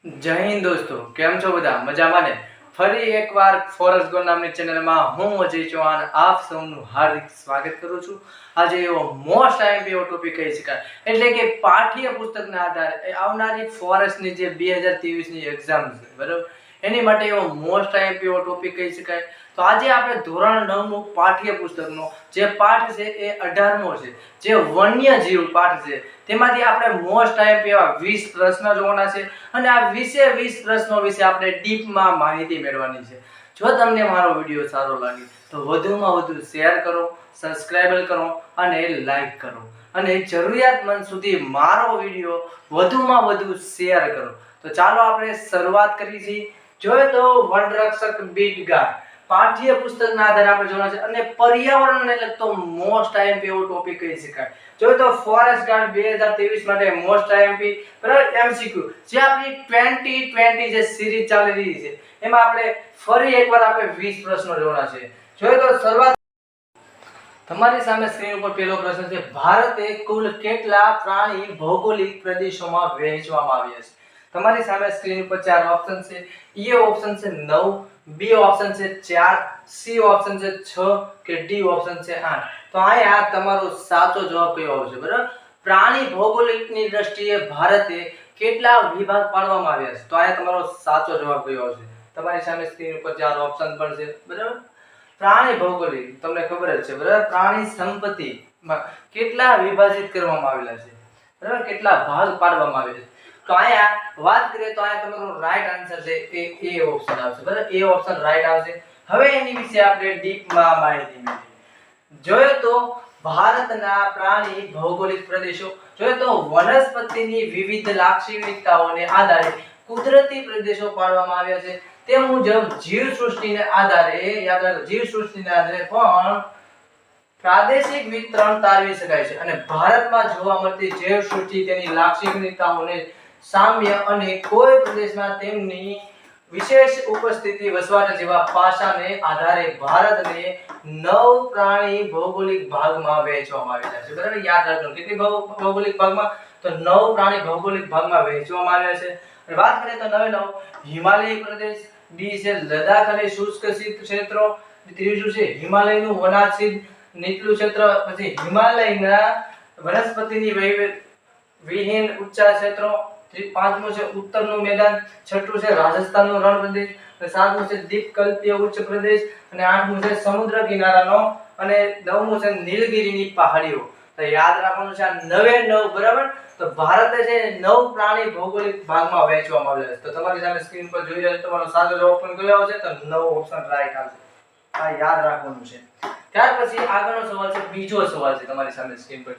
જય હિન્દ દોસ્તો, કેમ છો બધા? મજામાં ને? ફરી એકવાર ફોરેસ્ટ ગો નામની ચેનલમાં હું અજય ચૌહાણ આપ સૌનું હાર્દિક સ્વાગત કરું છું. આજે એવો મોસ્ટ આઈએમપી એવો ટોપિક કહી શકાય, એટલે કે પાઠ્ય પુસ્તકના આધારે આવનારી ફોરેસ્ટની જે 2023ની એક્ઝામ છે, બરાબર, એની માટે એવો મોસ્ટ આઈએમપી એવો ટોપિક કહી શકાય. તો આજે આપણે ધોરણ 9નું પાઠ્ય પુસ્તકનો જે પાઠ છે એ 18મો છે, જે વન્યજીવ પાઠ છે. તેમાંથી આપણે મોસ્ટ આઈએમપી એવા 20 પ્રશ્નો જોવાના છે અને આ 20 પ્રશ્નો વિશે આપણે ડીપમાં માહિતી મેળવવાની છે. જો તમને મારો વિડીયો સારો લાગે તો વધુમાં વધુ શેર કરો, સબસ્ક્રાઇબ કરો અને લાઈક કરો, અને જરૂરિયાતમંદ સુધી મારો વિડીયો વધુમાં વધુ શેર કરો. તો ચાલો આપણે શરૂઆત કરીએ. જોઈએ તો વનરક્ષક બીટ ગાર્ડ પાઠ્ય પુસ્તકના આધારે આપણે જોવાના છે અને પર્યાવરણને લગતો મોસ્ટ આઈએમપી એવો ટોપિક કહી શકાય. જોઈએ તો ફોરેસ્ટ ગાર્ડ 2023 માટે મોસ્ટ આઈએમપી બરાબર એમસીક્યુ જે આપણી 2020 જે સિરીઝ ચાલી રહી છે એમાં આપણે ફરી એકવાર આપણે 20 પ્રશ્નો જોવાના છે. જોઈએ તો શરૂઆત તમારી સામે સ્ક્રીન ઉપર પહેલો પ્રશ્ન છે. ભારતે કુલ કેટલા પ્રાણી ભૌગોલિક પ્રદેશોમાં વહેંચવામાં આવ્યા છે? તમારી સામે સ્ક્રીન ઉપર ચાર ઓપ્શન છે. એ ઓપ્શન છે 9, બી ઓપ્શન છે 4, સી ઓપ્શન છે 6 કે ડી ઓપ્શન છે 8. તો અહીંયા તમારો સાચો જવાબ કયો આવશે? બરાબર, પ્રાણી ભૌગોલિકની દ્રષ્ટિએ ભારતે કેટલા વિભાગ પાડવામાં આવ્યા છે? તો અહીંયા તમારો સાચો જવાબ કયો આવશે? તમારી સામે સ્ક્રીન ઉપર ચાર ઓપ્શન પણ છે. બરાબર, પ્રાણી ભૌગોલિક તમને ખબર જ છે, બરાબર, પ્રાણી સંપત્તિમાં કેટલા વિભાજિત કરવામાં આવેલા છે, બરાબર, કેટલા ભાગ પાડવામાં આવેલા છે. તો અહીંયા વાત કરીએ તો અહીંયા તમારો રાઈટ આન્સર છે એ ઓપ્શન આવશે. બરાબર, એ ઓપ્શન રાઈટ આવશે. હવે એની વિશે આપણે ડીપમાં માહિતી મેળવીએ. જોઈએ તો ભારતના પ્રાણી ભૌગોલિક પ્રદેશો, જોઈએ તો વનસ્પતિની વિવિધ લાક્ષણિકતાઓને આધારે કુદરતી પ્રદેશો પાડવામાં આવ્યા છે. તે મુજબ જીવસૃષ્ટિને આધારે યાદ રાખો, જીવસૃષ્ટિને આધારે પણ પ્રાદેશિક વિતરણ તારવી શકાય છે અને ભારતમાં જોવા મળતી જીવસૃષ્ટિ તેની લાક્ષણિકતાઓને સામ્ય અને કોઈ પ્રદેશમાં તેમની વિશેષ ઉપસ્થિતિ વસવાટ જેવા પાસાને આધારે ભારતને 9 પ્રાણી ભૌગોલિક ભાગમાં વહેંચવામાં આવેલા છે. બરાબર, યાદ રાખજો કેટલી ભૌગોલિક ભાગમાં? તો 9 પ્રાણી ભૌગોલિક ભાગમાં વહેંચવામાં આવ્યા છે. અને વાત કરીએ તો 9 હિમાલય પ્રદેશ, બી છે લદ્દાખ અને શુષ્ક ક્ષેત્રો, ત્રીજું છે હિમાલયનું વનાચ્છિદ નીચલું ક્ષેત્ર, પછી હિમાલયના વનસ્પતિની વિહીન ઊંચા ક્ષેત્રો, પાંચમું છે ઉત્તરનું મેદાન, છઠ્ઠું છે રાજસ્થાનનો રણ પ્રદેશ, અને સાતમું છે દ્વીપકલ્પીય ઉચ્ચ પ્રદેશ, અને આઠમું છે સમુદ્ર કિનારાનો, અને નવમું છે નીલગિરીની પહાડીઓ. તો યાદ રાખવાનું છે આ 9 બરાબર. તો ભારતે છે 9 પ્રાણી ભૌગોલિક ભાગમાં વહેંચવામાં આવેલા છે. તો તમારી સામે સ્ક્રીન પર જોઈ રહ્યા છો તમારો સાચો જવાબ પણ કયો આવશે? તો 9 ઓપ્શન રાઈટ આવશે. આ યાદ રાખવાનું છે. ત્યાર પછી આગળનો સવાલ છે, બીજો સવાલ છે તમારી સામે સ્ક્રીન પર.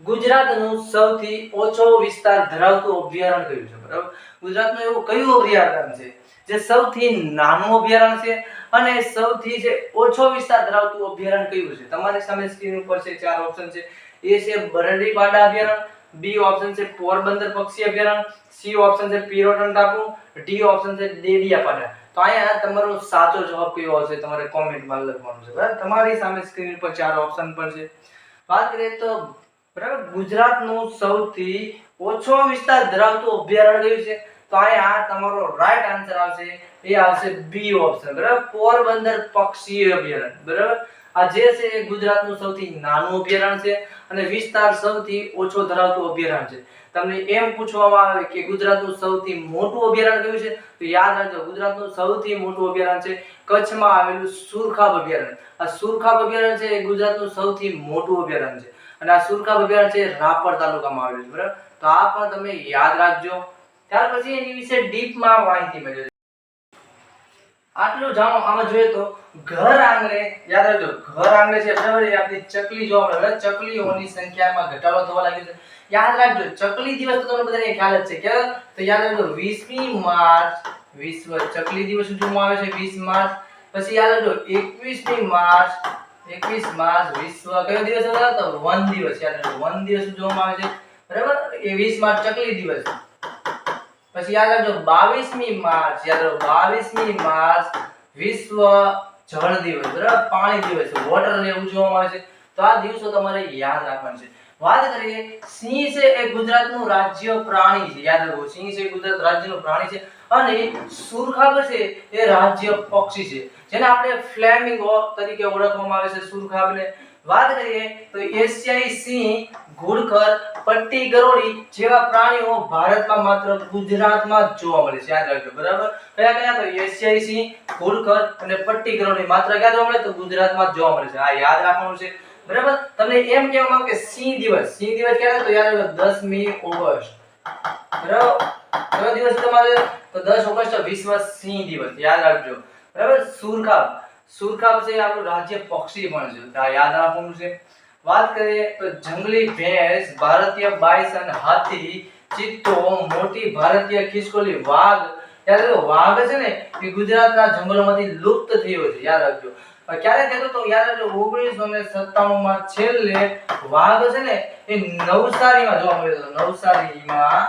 ગુજરાતનું સૌથી ઓછો વિસ્તાર ધરાવતું અભયારણ્ય કયું છે? બરાબર, ગુજરાતનું એવું કયું અભયારણ્ય છે જે સૌથી નાનું અભયારણ્ય છે અને સૌથી જે ઓછો વિસ્તાર ધરાવતું અભયારણ્ય કયું છે? તમારી સામે સ્ક્રીન ઉપર છે ચાર ઓપ્શન છે. એ છે બરડી પાડા અભયારણ્ય, બી ઓપ્શન છે પોરબંદર પક્ષી અભયારણ્ય, સી ઓપ્શન છે પિરોટન ટાપુ, ડી ઓપ્શન છે દેડિયાપાડા. તો અહીંયા તમારો સાચો જવાબ કયો આવશે? તમારે કોમેન્ટમાં લખવાનું છે. બરાબર, તમારી સામે સ્ક્રીન પર ચાર ઓપ્શન પણ છે. વાત કરીએ તો બરાબર, ગુજરાતનું સૌથી ઓછો વિસ્તાર ધરાવતું અભયારણ્ય કયું છે? તો અહીંયા તમારો રાઈટ આન્સર આવશે, એ આવશે બી ઓપ્શન. બરાબર, પોરબંદર પક્ષી અભયારણ્ય. બરાબર, આ જે છે એ ગુજરાતનું સૌથી નાનું અભયારણ્ય છે અને વિસ્તાર સૌથી ઓછો ધરાવતું અભયારણ્ય છે. તમને એમ પૂછવામાં આવે કે ગુજરાતનું સૌથી મોટું અભયારણ્ય કયું છે? તો યાદ રાખજો, ગુજરાતનું સૌથી મોટું અભયારણ્ય છે કચ્છમાં આવેલું સુરખાબ અભયારણ્ય. આ સુરખાબ અભયારણ્ય છે એ ગુજરાતનું સૌથી મોટું અભયારણ્ય છે અને આ સુરખાબ અભયારણ્ય છે રાપર તાલુકામાં આવેલું છે. બરાબર, તો આ પણ તમે યાદ રાખજો. ત્યાર પછી એની વિશે ડીપમાં માહિતી મેળવજો. આટલું જાણો. આમાં જોઈએ તો ઘર આંગણે, યાદ રાખજો, ઘર આંગણે છે બરાબર, એ આપણી ચકલી જોવા મળે. ચકલીઓની સંખ્યામાં ઘટાડો થવા લાગ્યો છે. યાદ રાખજો, ચકલી દિવસ તો તમને બધાને ખ્યાલ જ છે કે, તો યાદ રાખજો 20મી માર્ચ વિશ્વ ચકલી દિવસ ઉજવવામાં આવે છે 20 માર્ચ. પછી યાદ રાખજો 21મી માર્ચ 21 માર્ચ વિશ્વ કયો દિવસ હતો? તો વન દિવસ. યાદ રાખજો, વન દિવસ ઉજવવામાં આવે છે. બરાબર, એ 20 માર્ચ ચકલી દિવસ. પછી યાદ રાખજો 22મી માર્ચ, યાદ રાખો 22મી માર્ચ વિશ્વ જળ દિવસ. બરાબર, પાણી દિવસ, વોટર ડે ઉજવવામાં આવે છે. તો આ દિવસો તમારે યાદ રાખવાના છે. વાત કરીએ સિંહ છે એ ગુજરાતનું રાજ્ય પ્રાણી છે, યાદ રાખો સિંહ છે એ ગુજરાત રાજ્યનું પ્રાણી છે અને સુરખાબ છે એ રાજ્ય પક્ષી છે, જેને આપણે ફ્લેમિંગો તરીકે ઓળખવામાં આવે છે સુરખાબને. વાત કરીએ તો એશિયાઈ સિંહ, ઘુડખર, પટ્ટી ગરોળી જેવા પ્રાણીઓ ભારતમાં માત્ર ગુજરાતમાં જ જોવા મળે છે, યાદ રાખજો બરાબર. કયા કયા? તો એશિયાઈ સિંહ, ઘુડખર અને પટ્ટી ગરોળી માત્ર ક્યાં જોવા મળે? તો ગુજરાતમાં જ જોવા મળે છે. આ યાદ રાખવાનું છે બરાબર. તમને એમ કહેવામાં આવે કે સિંહ દિવસ ક્યારે? તો યાદ રાખો 10મી ઓગસ્ટ બરાબર. કયો દિવસ તમારે? તો 10 ઓગસ્ટ વિશ્વ સિંહ દિવસ, યાદ રાખજો બરાબર. સુરખાબ છે આપણું રાજ્ય પક્ષી પણ છે, તો આ યાદ રાખવાનું છે. વાત કરીએ તો જંગલી ભેંસ, ભારતીય બાયસન, હાથી, ચિત્તો, મોટી ભારતીય ખિસકોલી, વાઘ. યાદ રાખો વાઘ છે ને એ ગુજરાતના જંગલોમાંથી લુપ્ત થયો છે, યાદ રાખજો. ક્યારે થયો? તો યાદ રાખજો 1997 માં છેલ્લે વાઘ છે ને એ નવસારીમાં જોવા મળ્યો હતો. નવસારીમાં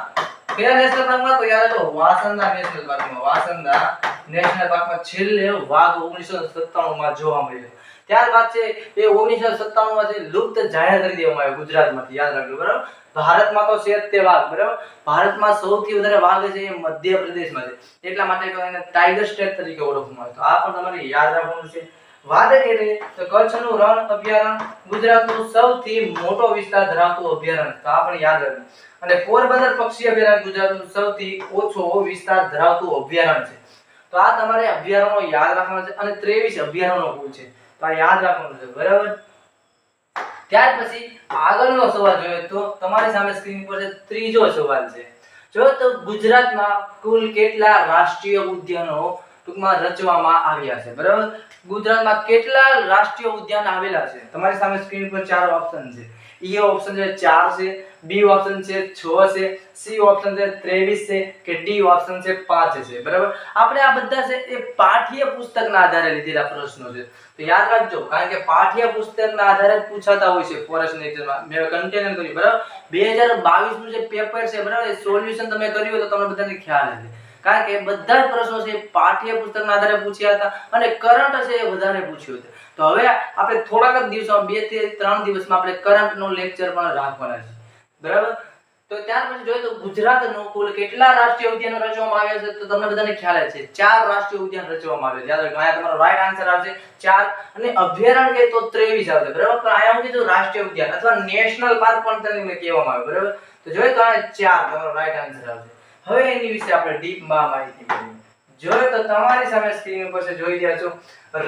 કયા નેશનલ પાર્કમાં? તો યાદ રાખો વાસંદા નેશનલ પાર્કમાં. વાસંદા નેશનલ પાર્કમાં છેલ્લે વાઘ 1997 માં જોવા મળ્યો. ત્યારબાદ છે એ 1997 માં છે લુપ્ત જાહેર કરી દેવામાં આવ્યો ગુજરાતમાંથી, યાદ રાખજો બરાબર. ભારતમાં તો છે જ તે વાઘ બરાબર. ભારતમાં સૌથી વધારે વાઘ છે એ મધ્યપ્રદેશમાં છે, એટલા માટે તો એને ટાઈગર સ્ટેટ તરીકે ઓળખવામાં આવે. તો આ પણ તમારે યાદ રાખવાનું છે. વાત કરીએ તો કચ્છનું રણ અભયારણ્ય ગુજરાતનું સૌથી મોટો વિસ્તાર ધરાવતું અભયારણ્ય, તો આ પણ યાદ રાખજો. અને પોરબંદર પક્ષી અભયારણ્ય ગુજરાતનું સૌથી ઓછો વિસ્તાર ધરાવતું અભયારણ્ય છે. તો આ તમારે અભયારણ્યો યાદ રાખવાના છે અને 23 અભયારણ્યો કુલ છે, તો આ યાદ રાખવાનું છે બરાબર. ત્યાર પછી આગળનો સવાલ જોઈએ તો તમારી સામે સ્ક્રીન પર છે ત્રીજો સવાલ છે. જો તો ગુજરાતમાં કુલ કેટલા રાષ્ટ્રીય ઉદ્યાનો ટૂંકમાં રચવામાં આવ્યા છે બરાબર. ગુજરાતમાં કેટલા રાષ્ટ્રીય ઉદ્યાન આવેલા છે? તમારી સામે સ્ક્રીન પર ચાર ઓપ્શન છે. એ ઓપ્શન છે 4 છે, બી ઓપ્શન છે 6 છે, સી ઓપ્શન છે 23 છે કે ડી ઓપ્શન છે 5 છે બરાબર. આપણે આ બધા છે એ પાઠ્ય પુસ્તકના આધારે લીધેલા પ્રશ્નો છે, તો યાદ રાખજો કારણ કે પાઠ્ય પુસ્તકના આધારે જ પૂછાતા હોય છે ફોરેસ્ટ નેચરમાં. મેં કન્ટેનર કર્યું બરાબર. 2022 નું જે પેપર છે બરાબર એ સોલ્યુશન તમે કર્યું તો તમને બધાને ખ્યાલ હશે, કારણ કે બધા જ પ્રશ્નો છે પાઠ્ય પુસ્તકના આધારે પૂછ્યા હતા અને કરંટ છે એ વધારે પૂછ્યું હતું. તો હવે આપણે થોડાક જ દિવસોમાં 2 થી 3 દિવસમાં આપણે કરંટ નો લેક્ચર પણ રાખવાના છે બરાબર. તો ત્યાર પછી જોઈએ તો ગુજરાતનો કુલ કેટલા રાષ્ટ્રીય ઉદ્યાનો રચવામાં આવ્યા છે? તો તમને બધાને ખ્યાલ જ છે 4 રાષ્ટ્રીય ઉદ્યાન રચવામાં આવ્યા છે. યાદ રાખો અહીંયા તમારો રાઈટ આન્સર આવશે 4 અને અભયારણ્ય કે તો 23 આવશે બરાબર. પણ અહીંયા હું કીધું રાષ્ટ્રીય ઉદ્યાન અથવા નેશનલ પાર્ક પણ તેને કહેવામાં આવે બરાબર. તો જોઈએ તો આ 4 તમારો રાઈટ આન્સર આવશે. હવે એની વિશે આપણે ડીપમાં માહિતી મેળવીએ. જોઈએ તો તમારી સામે સ્ક્રીન ઉપર છે જોઈ રહ્યા છો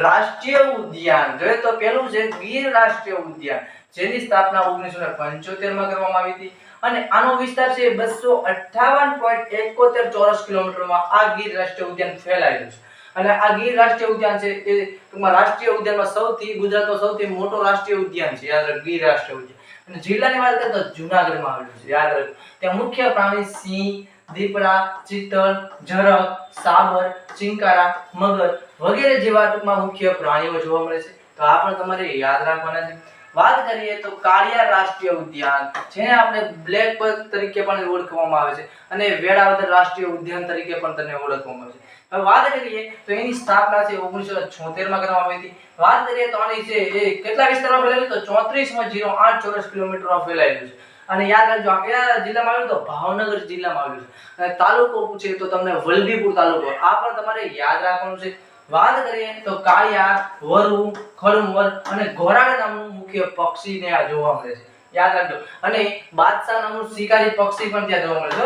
રાષ્ટ્રીય ઉદ્યાન. જોઈએ તો પેલું છે ગીર રાષ્ટ્રીય ઉદ્યાન, જેની સ્થાપના 1975 માં કરવામાં આવી હતી અને આનો વિસ્તાર છે 258.71 ચોરસ કિલોમીટરમાં આ ગીર રાષ્ટ્રીય ઉદ્યાન ફેલાયેલું છે. અને આ ગીર રાષ્ટ્રીય ઉદ્યાન છે એ ટૂંકમાં રાષ્ટ્રીય ઉદ્યાનમાં સૌથી ગુજરાતનો સૌથી મોટો રાષ્ટ્રીય ઉદ્યાન છે, યાદ રાખો ગીર રાષ્ટ્રીય ઉદ્યાન. અને જિલ્લાની વાત કરીએ તો જૂનાગઢમાં આવેલું છે, યાદ રાખો. ત્યાં મુખ્ય પ્રાણી સિંહ, દીપડા, ચિત્તલ, ઝરખ, સાબર, ચિંકારા, મગર વગેરે જેવા ટૂંકમાં મુખ્ય પ્રાણીઓ જોવા મળે છે, તો આ પણ તમારે યાદ રાખવાના છે. વાત કરીએ તો કાળિયાર રાષ્ટ્રીય ઉદ્યાન, જેને આપણે બ્લેક બક તરીકે પણ ઓળખવામાં આવે છે અને વેળાવદર રાષ્ટ્રીય ઉદ્યાન તરીકે પણ તેને ઓળખવામાં આવે છે. હવે વાત કરીએ તો એની સ્થાપના છે 1976 માં કરવામાં આવી હતી. વાત કરીએ તો આની છે એ કેટલા વિસ્તારમાં ફેલાયેલું? તો 34.08 ચોરસ કિલોમીટરમાં ફેલાયેલું છે. અને યાદ રાખજો આ કયા જિલ્લામાં આવેલું? તો ભાવનગર જિલ્લામાં આવેલું છે. અને તાલુકો પૂછે તો તમને વલભીપુર તાલુકો, આ પણ તમારે યાદ રાખવાનું છે. વાત કરીએ તો કાળિયાર, વરુ, ખડમવર અને ઘોરાડ નામનું મુખ્ય પક્ષીને આ જોવા મળે છે, યાદ રાખજો. અને બાદશાહ નામનું શિકારી પક્ષી પણ ત્યાં જોવા મળે છે.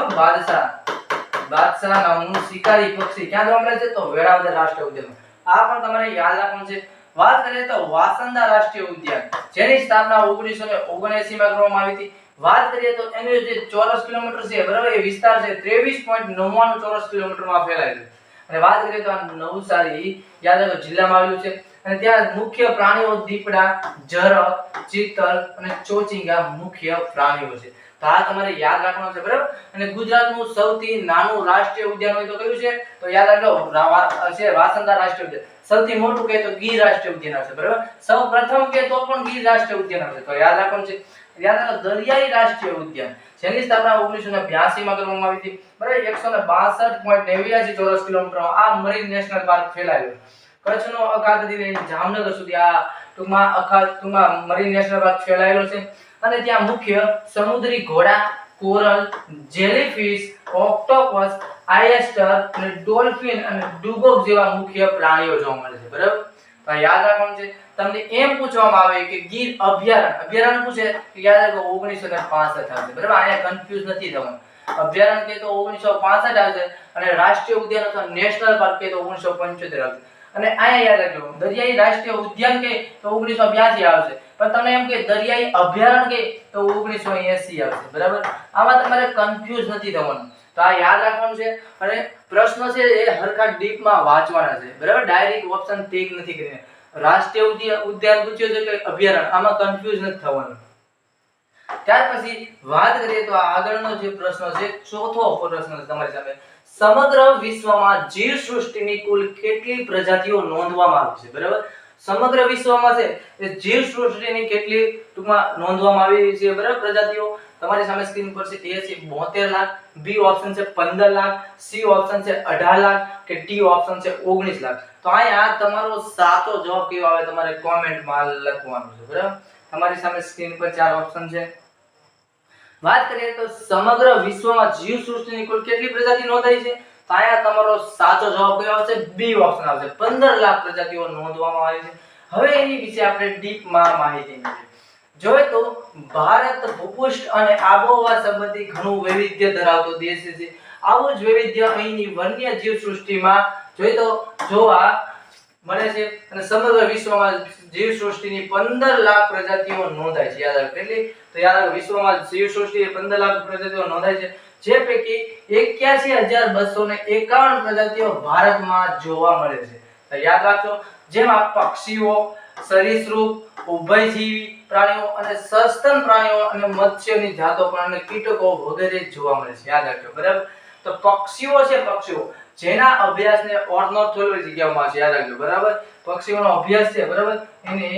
બાદશાહ નામનું શિકારી પક્ષી ક્યાં જોવા મળે છે? તો વેળાવદર રાષ્ટ્રીય ઉદ્યાનમાં. આ પણ તમારે યાદ રાખવાનું છે. વાત કરીએ તો વાસંદા રાષ્ટ્રીય ઉદ્યાન, જેની સ્થાપના 1979 માં કરવામાં આવી હતી. વાત કરીએ તો એનો જે ચોરસ કિલોમીટર છે બરાબર એ વિસ્તાર છે 23.99 ચોરસ કિલોમીટરમાં ફેલાયેલું છે. અને વાત કરીએ તો આ નવસારી યાદ રાખો જિલ્લામાં આવેલું છે અને ત્યાં મુખ્ય પ્રાણીઓ દીપડા, ઝરખ, ચિત્તલ અને ચોચિંગા મુખ્ય પ્રાણીઓ છે, તો આ તમારે યાદ રાખવાનું છે બરાબર. અને ગુજરાતનું સૌથી નાનું રાષ્ટ્રીય ઉદ્યાન હોય તો કયું છે? તો યાદ રાખો છે વાસંદા રાષ્ટ્રીય ઉદ્યાન. સૌથી મોટું કહે તો ગીર રાષ્ટ્રીય ઉદ્યાન આવશે બરાબર. સૌ પ્રથમ કહે તો પણ ગીર રાષ્ટ્રીય ઉદ્યાન આવશે, તો યાદ રાખવાનું છે. યાદ રાખો દરિયાઈ રાષ્ટ્રીય ઉદ્યાન, જેની સ્થાપના 1982 માં કરવામાં આવી હતી બરાબર. 162.89 ચોરસ કિલોમીટરમાં આ મરીન નેશનલ પાર્ક ફેલાયેલું. કચ્છનો અખાતથી લઈને જામનગર સુધી આ ટૂંકમાં મરીન નેશનલ પાર્ક ફેલાયેલો છે. અને ત્યાં મુખ્ય સમુદ્રી ઘોડા, કોરલ, જેલીફિશ, ઓક્ટોપસ, આયસ્ટર અને ડોલ્ફિન અને ડુગોગ જેવા મુખ્ય પ્રાણીઓ જોવા મળે છે. બરાબર, તો યાદ રાખવાનું છે. તમને એમ પૂછવામાં આવે કે ગીર અભયારણ્ય પૂછે કે યાદ રાખો 1965 આવશે. બરાબર, અહીંયા કન્ફ્યુઝ નથી થવાનું. અભયારણ્ય કે તો 1965 આવશે અને રાષ્ટ્રીય ઉદ્યાન અથવા નેશનલ પાર્ક કે તો 1975 આવશે. અને અહીંયા યાદ રાખજો દરિયાઈ રાષ્ટ્રીય ઉદ્યાન કે તો 1982 આવશે. પણ તમને એમ કે દરિયાઈ અભયારણ્ય કે તો 1980 આવશે. બરાબર, આમાં તમારે કન્ફ્યુઝ નથી થવાનું. તો આ યાદ રાખવાનું છે. અને પ્રશ્ન છે એ હરખા ડીપમાં વાંચવાના છે. બરાબર, ડાયરેક્ટ ઓપ્શન ટિક નથી કરીને રાષ્ટ્રીય ઉદ્યાન પૂછ્યો છે કે અભયારણ્ય, આમાં કન્ફ્યુઝ નથી થવાનું. ત્યાર પછી વાત કરીએ તો આગળનો જે પ્રશ્ન છે, ચોથો પ્રશ્ન છે તમારી સામે. સમગ્ર વિશ્વમાં જીવસૃષ્ટિની કુલ કેટલી પ્રજાતિઓ નોંધવામાં આવી છે? બરાબર, સમગ્ર વિશ્વમાં છે એ જીવસૃષ્ટિની કેટલી ટૂંકમાં નોંધવામાં આવી છે? બરાબર, પ્રજાતિઓ તમારી સામે સ્ક્રીન પર છે. એ છે 72 લાખ, બી ઓપ્શન છે 15 લાખ, સી ઓપ્શન છે 18 લાખ કે ડી ઓપ્શન છે 19 લાખ. તો અહીંયા તમારો સાચો જવાબ કયો આવે તમારે કોમેન્ટમાં લખવાનું છે. બરાબર, તમારી સામે સ્ક્રીન પર 4 ઓપ્શન છે. વાત કરીએ તો સમગ્ર વિશ્વમાં જીવસૃષ્ટિની કુલ કેટલી પ્રજાતિ નોંધાઈ છે? તો અહીંયા તમારો સાચો જવાબ કયો આવશે? બી ઓપ્શન આવશે. 15 લાખ પ્રજાતિઓ નોંધવામાં આવી છે. હવે એની વિશે આપણે ડીપમાં માહિતી મેળવીએ. જોઈએ તો ભારત ભૂપૃષ્ઠ અને આબોહવા સંબંધી ઘણું વૈવિધ્ય ધરાવતો દેશ છે. આવું જ વૈવિધ્ય અહીંની વન્ય જીવસૃષ્ટિમાં જોઈએ તો જોવા મળે છે. અને સમગ્ર વિશ્વમાં જીવસૃષ્ટિની 15 લાખ પ્રજાતિઓ નોંધાય છે. યાદ રાખો કેટલી? તો યાદ રાખો વિશ્વમાં જીવસૃષ્ટિની 15 લાખ પ્રજાતિઓ નોંધાય છે, જે પૈકી 81,251 પ્રજાતિઓ ભારતમાં જોવા મળે છે. તો યાદ રાખજો, જેમાં પક્ષીઓ, સરીસૃપ, ઉભયજીવી પ્રાણીઓ અને સસ્તન પ્રાણીઓ અને મત્સ્યની જાતો પણ અને કીટકો વગેરે જોવા મળે છે. યાદ રાખજો. બરાબર, તો પક્ષીઓ છે, પક્ષીઓ જેના અભ્યાસને ઓર્નોથોલોજી કહેવામાં આવે છે. યાદ રાખજો. બરાબર, પક્ષીઓનો અભ્યાસ છે, બરાબર, એને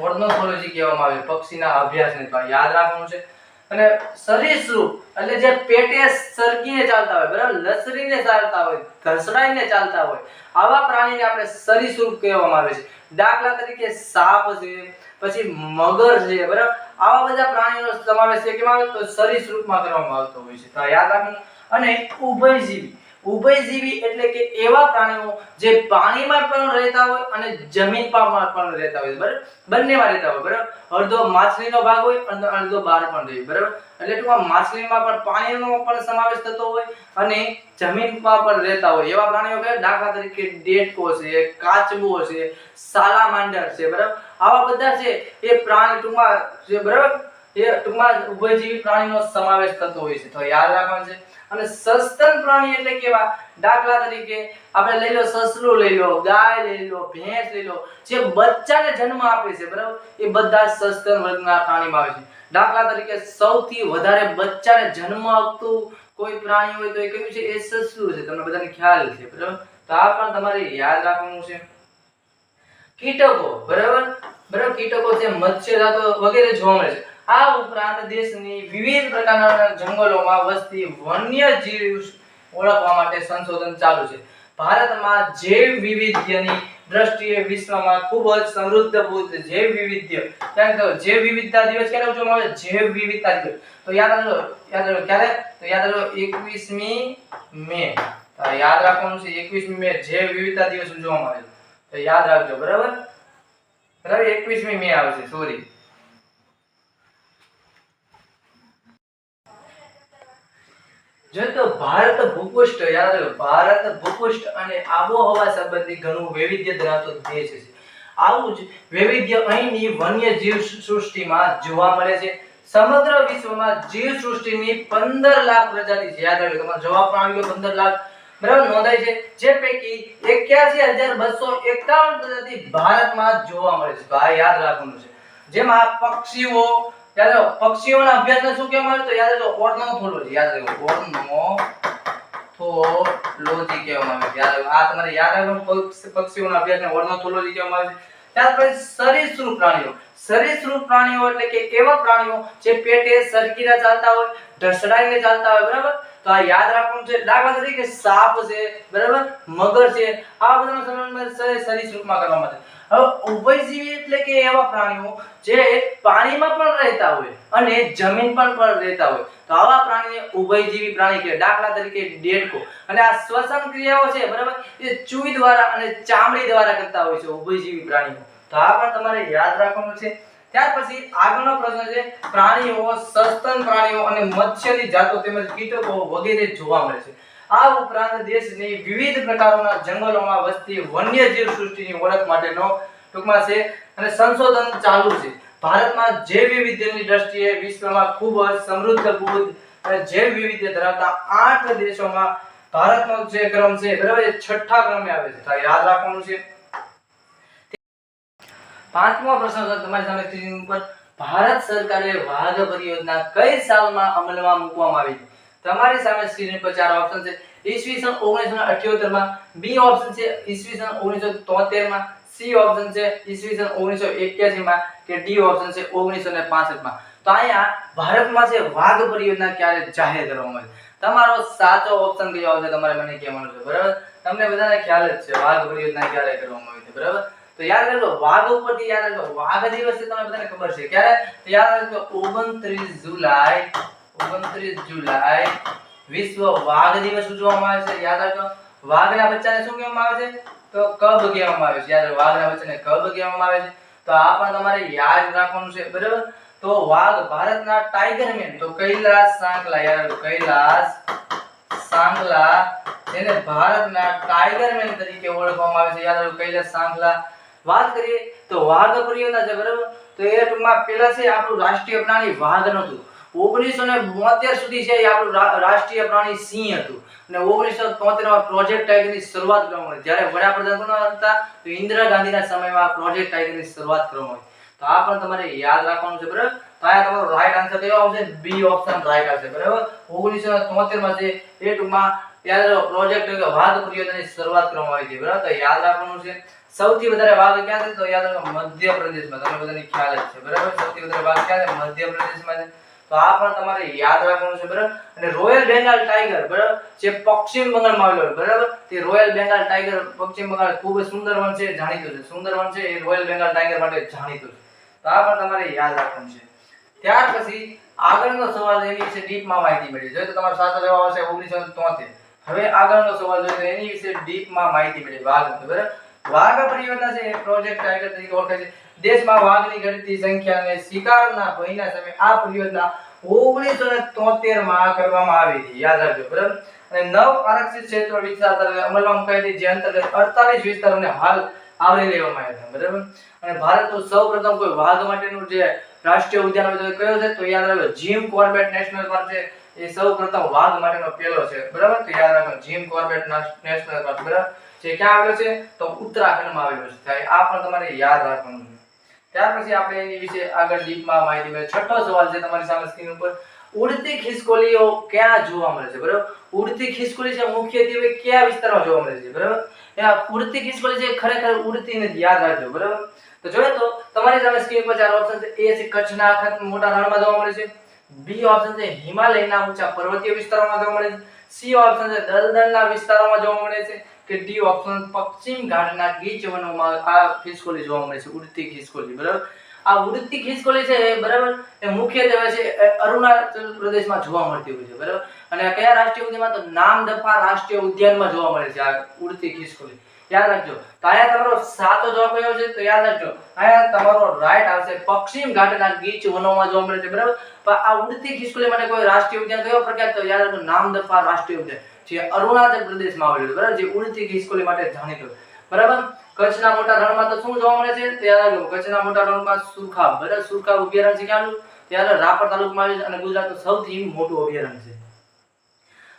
ઓર્નોથોલોજી કહેવામાં આવે. પક્ષીના અભ્યાસને તો યાદ રાખવાનું છે. અને સરીસૃપ એટલે જે પેટે સરકીને ચાલતા હોય, બરાબર, લસરીને ચાલતા હોય, ઘસડાઈને ચાલતા હોય, આવા પ્રાણીને આપણે સરીસૃપ કહેવામાં આવે છે. દાખલા તરીકે સાપ છે, પછી મગર છે, બરાબર, આવા બધા પ્રાણીઓનો સમાવેશ કેમાં આવે તો સરીસૃપમાં કરવામાં આવતો હોય છે. તો યાદ રાખવાનું. અને ઉભયજીવી એટલે કે એવા પ્રાણીઓ જે પાણીમાં પણ રહેતા હોય અને જમીન પર પણ રહેતા હોય. બરાબર, બંનેમાં રહેતા હોય. બરાબર, અડધો માછલીનો ભાગ હોય અને અડધો બહાર પણ રહે. બરાબર, એટલે ટૂંકમાં માછલીમાં પણ પાણીનો પણ સમાવેશ થતો હોય અને જમીનમાં પણ રહેતા હોય એવા પ્રાણીઓ કે દાખલા તરીકે ડેટકો છે, કાચબો છે, સાલામાન્ડર છે. બરાબર, આવા બધા છે એ પ્રાણી ટૂંકમાં છે. બરાબર, એ ટૂંકમાં ઉભયજીવી પ્રાણીનો સમાવેશ થતો હોય છે. તો યાદ રાખવાનું છે. અને સસ્તન પ્રાણી એટલે કેવા? દાખલા તરીકે આપણે લઈ લો સસલું, લઈ લો ગાય, લઈ લો ભેંસ, લઈ લો જે બચ્ચાને જન્મ આપે છે. બરાબર, એ બધા સસ્તન વર્ગના પ્રાણીમાં આવે છે. દાખલા તરીકે સૌથી વધારે બચ્ચાને જન્મ આપતું કોઈ પ્રાણી હોય તો એ કયું છે? એ સસલું છે. તમને બધાને ખ્યાલ છે. બરાબર, તો આ પણ તમારે યાદ રાખવાનું છે. કીટકો, બરાબર, કીટકો છે, મત્સ્ય જાતો વગેરે જોવા મળે છે. આ ઉપરાંત દેશની વિવિધ પ્રકારના જંગલોમાં વસતી વન્યજીવ ઓળખવા માટે સંશોધન ચાલુ છે. ભારતમાં જૈવ વિવિધ્યની દ્રષ્ટિએ વિશ્વમાં ખૂબ જ સમૃદ્ધ જૈવ વિવિધ્ય. જૈવ વિવિધતા દિવસ ક્યારે ઉજવવામાં આવે? જૈવ વિવિધતા દિવસ. તો યાદ રાખો ક્યારે? તો યાદ રાખો 21મી મે. તો યાદ રાખવાનું છે 21મી મે જૈવ વિવિધતા દિવસ ઉજવવામાં આવે છે. તો યાદ રાખજો. બરાબર, 21મી મે આવશે. સોરી. જો તો ભારત ભૂપૃષ્ઠ, યાદ રાખો ભારત ભૂપૃષ્ઠ અને આબોહવા સંબંધી ઘણું વૈવિધ્ય ધરાવતો દેશ છે. આવું જ વૈવિધ્ય અહીંની વન્ય જીવ સૃષ્ટિમાં જોવા મળે છે. સમગ્ર વિશ્વમાં જીવ સૃષ્ટિની 15 લાખ પ્રજાતિ છે. યાદ રાખો, તમારો જવાબ પણ આવી ગયો. 15 લાખ બરાબર નોંધાય છે, જે પૈકી 81,251 પ્રજાતિ ભારતમાં જોવા મળે છે. તો આ યાદ રાખવાનું છે. જેમાં પક્ષીઓ, યાદ રાખો પક્ષીઓના અભ્યાસને શું કહેવામાં આવે? તો યાદ રાખો ઓર્નોથોલોજી. યાદ રાખો ઓર્નોથોલોજી કહેવામાં આવે છે. યાદ રાખો, આ તમારે યાદ રાખવાનું. પક્ષીઓના અભ્યાસને ઓર્નોથોલોજી કહેવામાં આવે છે. ત્યાર પછી સરીસૃપ પ્રાણીઓ. સરીસૃપ પ્રાણીઓ એટલે કે એવા પ્રાણીઓ જે પેટે સરકીને ચાલતા હોય, ઢસડાઈને ચાલતા હોય, બરાબર. તો આ યાદ રાખવાનું છે. દાખલા તરીકે સાપ છે, બરાબર, મગર છે, આ બધાનો સમાવેશ સરીસૃપમાં કરવામાં આવે. હવે ઉભયજીવી એટલે કે એવા પ્રાણીઓ જે પાણીમાં પણ રહેતા હોય અને જમીન પર પણ રહેતા હોય, તો આવા પ્રાણીને ઉભયજીવી પ્રાણી કહેવાય. દાખલા તરીકે દેડકો. અને આ શ્વસન ક્રિયાઓ છે, બરાબર, એ ચૂઈ દ્વારા અને ચામડી દ્વારા કરતા હોય છે ઉભયજીવી પ્રાણીઓ. તો આ પણ તમારે યાદ રાખવાનું છે. ત્યાર પછી આગળનો પ્રશ્ન છે પ્રાણીઓ, સસ્તન પ્રાણીઓ અને મત્સ્યની જાતો તેમજ કીટકો વગેરે જોવા મળે છે. આ ઉપરાંત દેશની વિવિધ પ્રકારોના જંગલોમાં વસતી વન્યજીવ સૃષ્ટિની ઓળખ માટેનો ટૂંકમાં છે અને સંશોધન ચાલુ છે. ભારતમાં જૈવ વિવિધતાની દ્રષ્ટિએ વિશ્વમાં ખૂબ જ સમૃદ્ધ કુલ જૈવ વિવિધતા ધરાવતા 8 દેશોમાં ભારતનો જે ક્રમ છે, બરાબર, એ 6થા ક્રમે આવે છે. તો યાદ રાખવાનું છે. પાંચમો પ્રશ્ન છે તમારી સામે સ્ક્રીન ઉપર, ભારત સરકારે વાઘ પરિયોજના કઈ સાલમાં અમલમાં મૂકવામાં આવી છે? તમારી સામે સ્ક્રીન પર 4 ઓપ્શન છે. ઈસવીસન 1978 માં, બી ઓપ્શન છે ઈસવીસન 1973 માં, સી ઓપ્શન છે ઈસવીસન 1981 માં કે ડી ઓપ્શન છે 1965 માં. તો અહીંયા ભારતમાં છે વાઘ પરિયોજના ક્યારે જાહેર કરવામાં આવી? તમારો સાચો ઓપ્શન કયો આવશે તમારે મને કહેવાનું છે, બરાબર. તમને બધાને ખ્યાલ જ છે વાઘ પરિયોજના ક્યારે કરવામાં આવી છે, બરાબર. તો યાદ રાખજો વાઘ ઉપરથી યાદ રાખજો વાઘ દિવસ છે, તમને બધાને ખબર છે ક્યારે? તો યાદ રાખજો 29 જુલાઈ વિશ્વ વાઘ દિવસ ઉજવવામાં આવે છે. યાદ રાખજો વાઘના બચ્ચાને શું કહેવામાં આવે છે? તો કબ કહેવામાં આવે છે. યાદ રાખો વાઘના બચ્ચાને કબ કહેવામાં આવે છે. તો આ પણ તમારે યાદ રાખવાનું છે, બરાબર. તો વાઘ ભારતના ટાઈગર મેન, તો કૈલાસ સાંગલા, યાદ રાખો કૈલાસ સાંગલા જેને ભારતના ટાઈગર મેન તરીકે ઓળખવામાં આવે છે. યાદ રાખો કૈલાસ સાંગલા. વાત કરીએ તો વાઘ પરિયોજના છે, બરાબર. તો એ ટૂંકમાં પેલા છે આપણું રાષ્ટ્રીય પ્રાણી વાઘ નહોતું. 1972 સુધી છે એ આપણું રાષ્ટ્રીય પ્રાણી સિંહ હતું અને 1973 માં પ્રોજેક્ટ ટાઈગરની શરૂઆત કરવામાં આવી. જ્યારે વડાપ્રધાન કોણ હતા? તો ઇન્દિરા ગાંધીના સમયમાં પ્રોજેક્ટ ટાઈગરની શરૂઆત કરવામાં આવી. તો આ પણ તમારે યાદ રાખવાનું છે, બરાબર. તો આ તમારો રાઈટ આન્સર કયો આવશે? બી ઓપ્શન રાઈટ આવશે, બરાબર. 1973 માં છે એ ટૂંકમાં યાદ રાખો પ્રોજેક્ટ વાઘ પરિયોજનાની શરૂઆત કરવામાં આવી હતી, બરાબર. તો યાદ રાખવાનું છે. સૌથી વધારે વાઘ ક્યાં છે? તો યાદ રાખો મધ્યપ્રદેશમાં. તમને બધાને ખ્યાલ જ છે, બરાબર. સૌથી વધારે વાઘ ક્યાં છે? મધ્યપ્રદેશમાં છે. તો આ પણ તમારે યાદ રાખવાનું છે, બરાબર. અને રોયલ બેંગાલ ટાઈગર, બરાબર, જે પશ્ચિમ બંગાળમાં આવેલો છે, બરાબર. તે રોયલ બેંગાલ ટાઈગર પશ્ચિમ બંગાળ ખૂબ જ સુંદર વન છે, જાણીતું છે. સુંદર વન છે એ રોયલ બેંગાલ ટાઈગર માટે જાણીતું છે. તો આ પણ તમારે યાદ રાખવાનું છે. ત્યાર પછી આગળનો સવાલ એની વિશે ડીપમાં માહિતી મળી જોઈએ તો તમારો સાચો જવાબ આવશે 1973. હવે આગળનો સવાલ જોઈએ એની વિશે ડીપમાં માહિતી મળી વાઘ, બરાબર. વાઘ પરિયોજના છે એ પ્રોજેક્ટ ટાઈગર તરીકે ઓળખાય છે. દેશમાં વાઘની ઘટતી સંખ્યા અને શિકારના ભયના સામે આ પરિયોજના 1973 માં કરવામાં આવી હતી. યાદ રાખજો, બરાબર. અને 9 આરક્ષિત ક્ષેત્રો વિસ્તાર અમલમાં મુકાઈ હતી, જે અંતર્ગત 48 વિસ્તારોને હાલ આવરી લેવામાં આવ્યા હતા, બરાબર. અને ભારતનું સૌપ્રથમ કોઈ વાઘ માટેનું જે રાષ્ટ્રીય ઉદ્યાન હોય તો કયો છે? તો યાદ રાખજો જીમ કોર્બેટ નેશનલ પાર્ક છે એ સૌપ્રથમ વાઘ માટેનો પહેલો છે, બરાબર. તો યાદ રાખજો જીમ કોર્બેટ નેશનલ પાર્ક, બરાબર, જે ક્યાં આવેલો છે? તો ઉત્તરાખંડમાં આવેલો છે. આ પણ તમારે યાદ રાખવાનું છે. ત્યાર પછી આપણે એની વિશે આગળ ડીપમાં માહિતી મેળવીએ. છઠ્ઠો સવાલ છે તમારી સામે સ્ક્રીન ઉપર, ઉડતી ખિસકોલીઓ ક્યાં જોવા મળે છે, બરાબર. ઉડતી ખિસકોલી છે મુખ્યત્વે કયા વિસ્તારમાં જોવા મળે છે, બરાબર. આ ઉડતી ખિસકોલી છે ખરેખર ઉડતી નથી, યાદ રાખજો, બરાબર. તો જોઈએ તો તમારી સામે સ્ક્રીન પર 4 ઓપ્શન છે. એ છે કચ્છના મોટા રણમાં જોવા મળે છે, બી ઓપ્શન છે હિમાલયના ઊંચા પર્વતીય વિસ્તારોમાં જોવા મળે છે, સી ઓપ્શન છે દલદલના વિસ્તારોમાં જોવા મળે છે કે ડી ઓપ્શન પશ્ચિમ ઘાટના ગીચ વનોમાં આ ખિસકોલી જોવા મળે છે, ઉડતી ખિસકોલી, બરાબર. આ ઉડતી ખિસકોલી છે, બરાબર, એ મુખ્યત્વે છે અરુણાચલ પ્રદેશમાં જોવા મળતી હોય છે, બરાબર. અને કયા રાષ્ટ્રીય ઉદ્યાનમાં? તો નામદફા રાષ્ટ્રીય ઉદ્યાનમાં જોવા મળે છે આ ઉડતી ખિસકોલી. યાદ રાખજો. તો અહીંયા તમારો સાચો જવાબ કયો છે? તો યાદ રાખજો અહીંયા તમારો રાઈટ આવશે પશ્ચિમ ઘાટના ગીચ વનોમાં જોવા મળે છે, બરાબર. પણ આ ઉડતી ખિસકોલી માટે કોઈ રાષ્ટ્રીય ઉદ્યાન કયો પ્રખ્યાત? તો યાદ રાખજો નામદફા રાષ્ટ્રીય ઉદ્યાન, જે અરુણાચલ પ્રદેશમાં આવેલું છે, બરાબર, જે ઉડતી ખિસકોલી માટે જાણીતું, બરાબર. કચ્છના મોટા રણમાં તો શું જોવા મળે છે? તો યાદ રાખજો કચ્છના મોટા રણમાં સુરખાબ, બરાબર, સુરખાબ અભયારણ્ય છે ક્યાંનું? ત્યારે રાપર તાલુકામાં આવે છે અને ગુજરાતનું સૌથી મોટું અભયારણ્ય છે.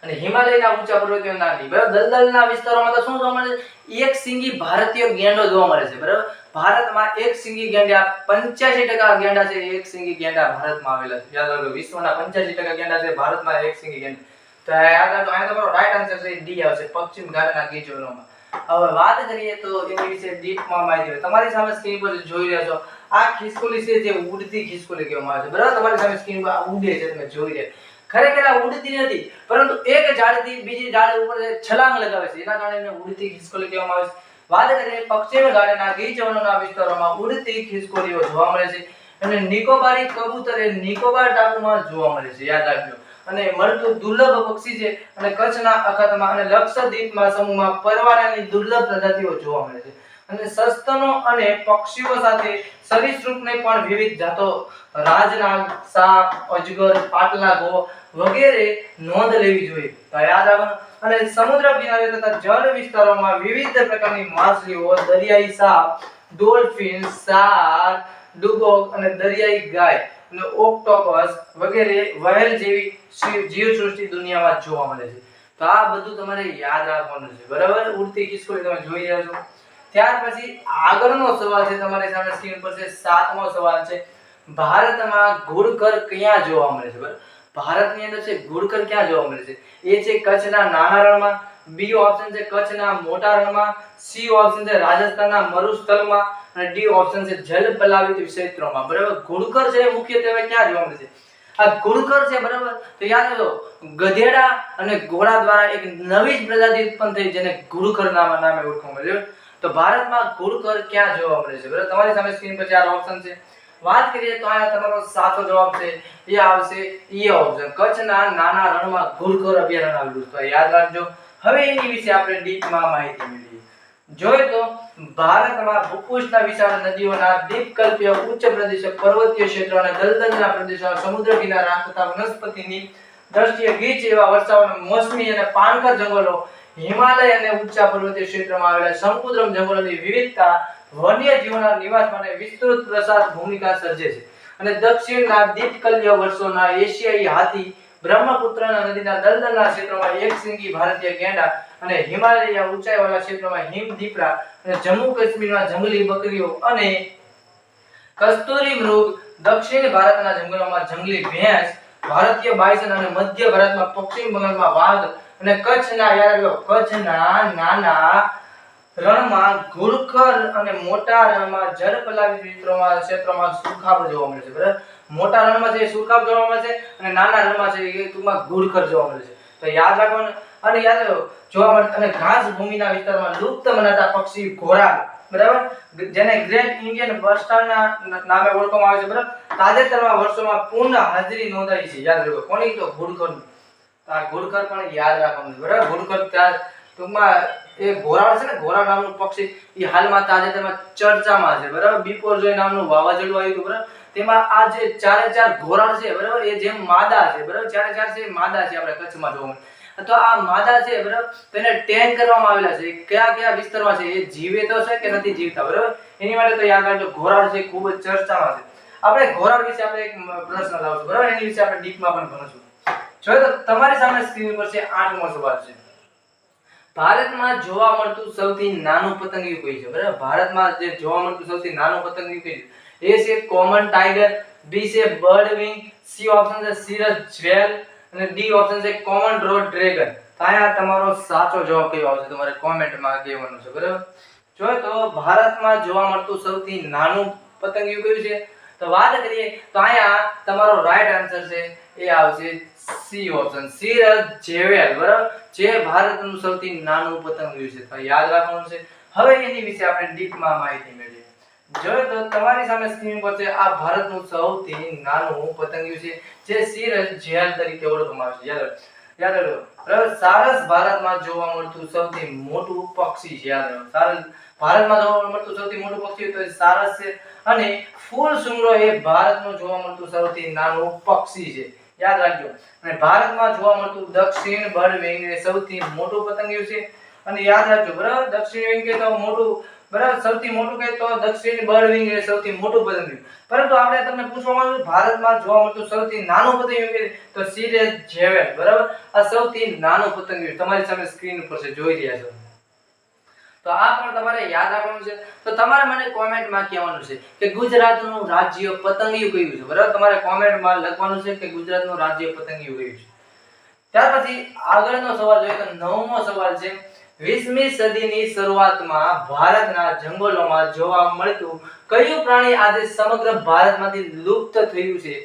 અને હિમાલયના ઊંચા પર્વતીયો નાની, બરાબર. દલદલના વિસ્તારોમાં તો શું જોવા મળે છે? એક સિંગી ભારતીય ગેંડો જોવા મળે છે, બરાબર. ભારતમાં એક સિંગી ગેંડા 85% ગેંડા છે એક સિંગી ગેંડા ભારતમાં આવેલા છે. યાદ રાખજો વિશ્વના 85% ગેંડા છે ભારતમાં એક સિંગી ગેંડા. તો યાદ રાખજો અહીંયા તમારો રાઈટ આન્સર છે ડી આવશે પશ્ચિમ ઘાટના ગીચ વનોમાં. હવે વાત કરીએ તો એની વિશે ડીપમાં માહિતી. તમારી સામે સ્ક્રીન પર જોઈ રહ્યા છો આ ખિસકોલી છે જે ઉડતી ખિસકોલી કહેવામાં આવે છે બરાબર. તમારી સામે સ્ક્રીન પર ઉડે છે, તમે જોઈ રહ્યા. ખરેખર આ ઉડતી નથી, પરંતુ એક ઝાડથી બીજી ઝાડ ઉપર છલાંગ લગાવે છે, એના કારણે એને ઉડતી ખિસકોલી કહેવામાં આવે છે. વાત કરીએ પશ્ચિમ ઘાટના ગીચ વનોના વિસ્તારોમાં ઉડતી ખિસકોલીઓ જોવા મળે છે. અને નિકોબારી કબૂતર એ નિકોબાર ટાપુમાં જોવા મળે છે, યાદ રાખજો. અને મળતું દુર્લભ પક્ષી છે અને કચ્છના અખાતમાં અને લક્ષદ્વીપમાં સમૂહમાં પરવાળાની દુર્લભ પ્રજાતિઓ જોવા મળે છે. અને સસ્તનો અને પક્ષીઓ સાથે સરીસૃપને પણ વિવિધ જાતો રાજનાગ, સાપ, અજગર, પાટલા ગો વગેરે નોંધ લેવી જોઈએ. તો યાદ રાખવાનું. અને સમુદ્ર કિનારે તથા જળ વિસ્તારોમાં વિવિધ પ્રકારની માછલીઓ, દરિયાઈ સાપ, ડોલ્ફિન, શાર્ક, ડુગોગ અને દરિયાઈ ગાય અને ઓક્ટોપસ વગેરે વહેલ જેવી જીવસૃષ્ટિ દુનિયામાં જોવા મળે છે. તો આ બધું તમારે યાદ રાખવાનું છે બરાબર. ઉડતી ખિસકોલી તમે જોઈ રહ્યા છો. ત્યાર પછી આગળનો સવાલ છે તમારી સામે સ્ક્રીન પર છે. 7મો સવાલ છે, ભારતમાં ઘુડખર ક્યાં જોવા મળે છે બરાબર. ભારતની અંદર છે ઘુડખર ક્યાં જોવા મળે છે? એ છે કચ્છના નાના રણમાં, બી ઓપ્શન છે કચ્છના મોટા રણમાં, સી ઓપ્શન છે રાજસ્થાનના મરુસ્થળમાં અને ડી ઓપ્શન છે જલપ્લાવિત ક્ષેત્રોમાં બરાબર. ઘુડખર છે મુખ્યત્વે ક્યાં જોવા મળે છે? આ ઘુડખર છે બરાબર. તો યાદ રાખો, ગધેડા અને ઘોડા દ્વારા એક નવી જ પ્રજાતિ ઉત્પન્ન થઈ જેને ઘુડખર નામે ઓળખવામાં આવે છે. તો ભારતમાં ઘુડખર ક્યાં જોવા મળે છે બરાબર. તમારી સામે સ્ક્રીન પર 4 ઓપ્શન છે. વાત કરીએ તો આ તમારો સાચો જવાબ છે, એ આવશે એ ઓપ્શન, કચ્છના નાના રણમાં ઘુડખર અભયારણ્ય આવેલું છે. તો યાદ રાખજો. હવે એની વિશે આપણે ડીપમાં માહિતી મેળવીએ. જોઈએ તો ભારતમાં ભૂપૃષ્ઠના વિશાળ નદીઓના દ્વીપકલ્પીય ઉચ્ચ પ્રદેશો, પર્વતીય ક્ષેત્રો અને દલદલના પ્રદેશો, સમુદ્ર કિનારા તથા વનસ્પતિની દ્રષ્ટિએ ગીચ એવા વર્ષાવન, મોસમી અને પાનખર જંગલો, હિમાલય અને ઊંચા પર્વતીય ક્ષેત્રમાં આવેલા સમુદ્રમ જંગલોની વિવિધતા વન્યજીવોના નિવાસ માટે વિસ્તૃત પ્રસાર ભૂમિકા સર્જે છે. અને દક્ષિણના દ્વીપકલ્પીય વર્ષોના એશિયાઈ હાથી, બ્રહ્મપુત્રના નદીના દલદલના ક્ષેત્રોમાં એકશિંગી ભારતીય ગેંડા અને હિમાલયના ઊંચાઈવાળા ક્ષેત્રોમાં હિમ દીપડા અને જમ્મુ કાશ્મીરમાં જંગલી બકરીઓ અને કસ્તુરી મૃગ, દક્ષિણ ભારતના જંગલોમાં જંગલી ભેંસ, ભારતીય બાયસન અને મધ્ય ભારતમાં પશ્ચિમ બંગાળમાં વાઘ અને કચ્છના નાના રણમાં ઘુડખર અને મોટા રણમાં જલપ્લાવિત ક્ષેત્રોમાં સુરખાબ જોવા મળે છે બરાબર. મોટા રણમાં છે સુરખાબ જોવા મળે છે અને નાના રણમાં છે એ ટૂંકમાં ઘુડખર જોવા મળે છે. તો યાદ રાખવાનું. અને યાદ રાખો જોવા મળે. અને ઘાસ ભૂમિના વિસ્તારમાં લુપ્ત મનાતા પક્ષી ઘોરાડ બરાબર, જેને ગ્રેટ ઇન્ડિયન બસ્ટર્ડના નામે ઓળખવામાં આવે છે બરાબર. તાજેતરના વર્ષોમાં પૂર્ણ હાજરી નોંધાઈ છે. યાદ રાખો કોની? તો ઘુડખર. આ ઘુડખર પણ યાદ રાખવાનું બરાબર. ઘુડખર ત્યાં ટૂંકમાં એ ઘોરાડ છે ને, ઘોરાડ નામનું પક્ષી એ હાલમાં તાજેતરમાં ચર્ચામાં છે બરાબર. બિપોરજોય નામનું વાવાઝોડું આવ્યું હતું બરાબર. તેમાં આ જે ચારે ઘોરાડ છે બરાબર, એ જેમ માદા છે બરાબર, ચારે છે માદા છે આપણે કચ્છમાં જોવા મળે. તો આ માદા છે બરાબર, તેને ટેગ કરવામાં આવેલા છે. કયા વિસ્તારમાં છે, એ જીવે તો છે કે નથી જીવતા બરાબર. એની માટે તો યાદ રાખજો ઘોરાડ છે ખૂબ જ ચર્ચામાં છે. આપણે ઘોરાડ વિશે આપણે એક પ્રશ્ન લાવશું બરાબર, એની વિશે આપણે ડીપમાં પણ ભણશું. જો તો તમારી સામે સ્ક્રીન પર છે 8મો સવાલ છે, ભારતમાં જોવા મળતું સૌથી નાનું પતંગિયું કયું છે બરાબર. ભારતમાં જે જોવા મળતું સૌથી નાનું પતંગિયું કયું છે? એ છે કોમન ટાઈગર, બી છે બર્ડ વિંગ, સી ઓપ્શન છે સિરસ જ્વેલ અને ડી ઓપ્શન છે કોમન રોડ ડ્રેગન. તો આ તમારો સાચો જવાબ કયો આવશે તમારે કોમેન્ટમાં કહેવાનું છે બરાબર. જો તો ભારતમાં જોવા મળતું સૌથી નાનું પતંગિયું કયું છે? તો વાત કરીએ તો અહીંયા તમારો રાઈટ આન્સર છે એ આવશે સી ઓપ્શન, સિરસ જ્વેલ બરાબર, જે ભારતનું સૌથી નાનું પતંગિયું છે. તો યાદ રાખવાનું છે. હવે એની વિશે આપણે ડીપમાં માહિતી મેળવીએ. જો તો તમારી સામે સ્ક્રીન પર છે આ ભારતનું સૌથી નાનું પતંગિયું છે, જે સિરસ જ્વેલ તરીકે ઓળખવામાં આવે છે. યાદ રાખો બરાબર. સારસ ભારતમાં જોવા મળતું સૌથી મોટું પક્ષી છે. યાદ રાખો સારસ ભારતમાં જોવા મળતું સૌથી મોટું પક્ષી તો સારસ છે. અને ફૂલ સુંગરો એ ભારતમાં જોવા મળતું સૌથી નાનું પક્ષી છે. યાદ રાખજો. અને ભારતમાં જોવા મળતું દક્ષિણ બર્ડ વિંગ એ સૌથી મોટું પતંગિયું છે. અને યાદ રાખજો બરાબર, દક્ષિણ વિંગ કે તો મોટું બરાબર, સૌથી મોટું કહે તો દક્ષિણ બર્ડ વિંગ એ સૌથી મોટું પતંગિયું. પરંતુ આપણે તમને પૂછવામાં આવ્યું ભારતમાં જોવા મળતું સૌથી નાનું પતંગિયું કે તો સિરસ જ્વેલ બરાબર. આ સૌથી નાનું પતંગિયું તમારી સામે સ્ક્રીન ઉપર છે, જોઈ રહ્યા છો. તો આ પણ તમારે યાદ રાખવાનું છે. તો તમારે મને કોમેન્ટમાં કહેવાનું છે કે ગુજરાતનું રાજ્ય પતંગિયું કયું છે બરાબર. તમારે કોમેન્ટમાં લખવાનું છે કે ગુજરાતનું રાજ્ય પતંગિયું કયું છે. ત્યાર પછી આગળનો સવાલ જોઈએ તો 9મો સવાલ છે, 20મી સદીની શરૂઆતમાં ભારતના જંગલોમાં જોવા મળતું કયું પ્રાણી આજે સમગ્ર ભારતમાંથી લુપ્ત થયું છે?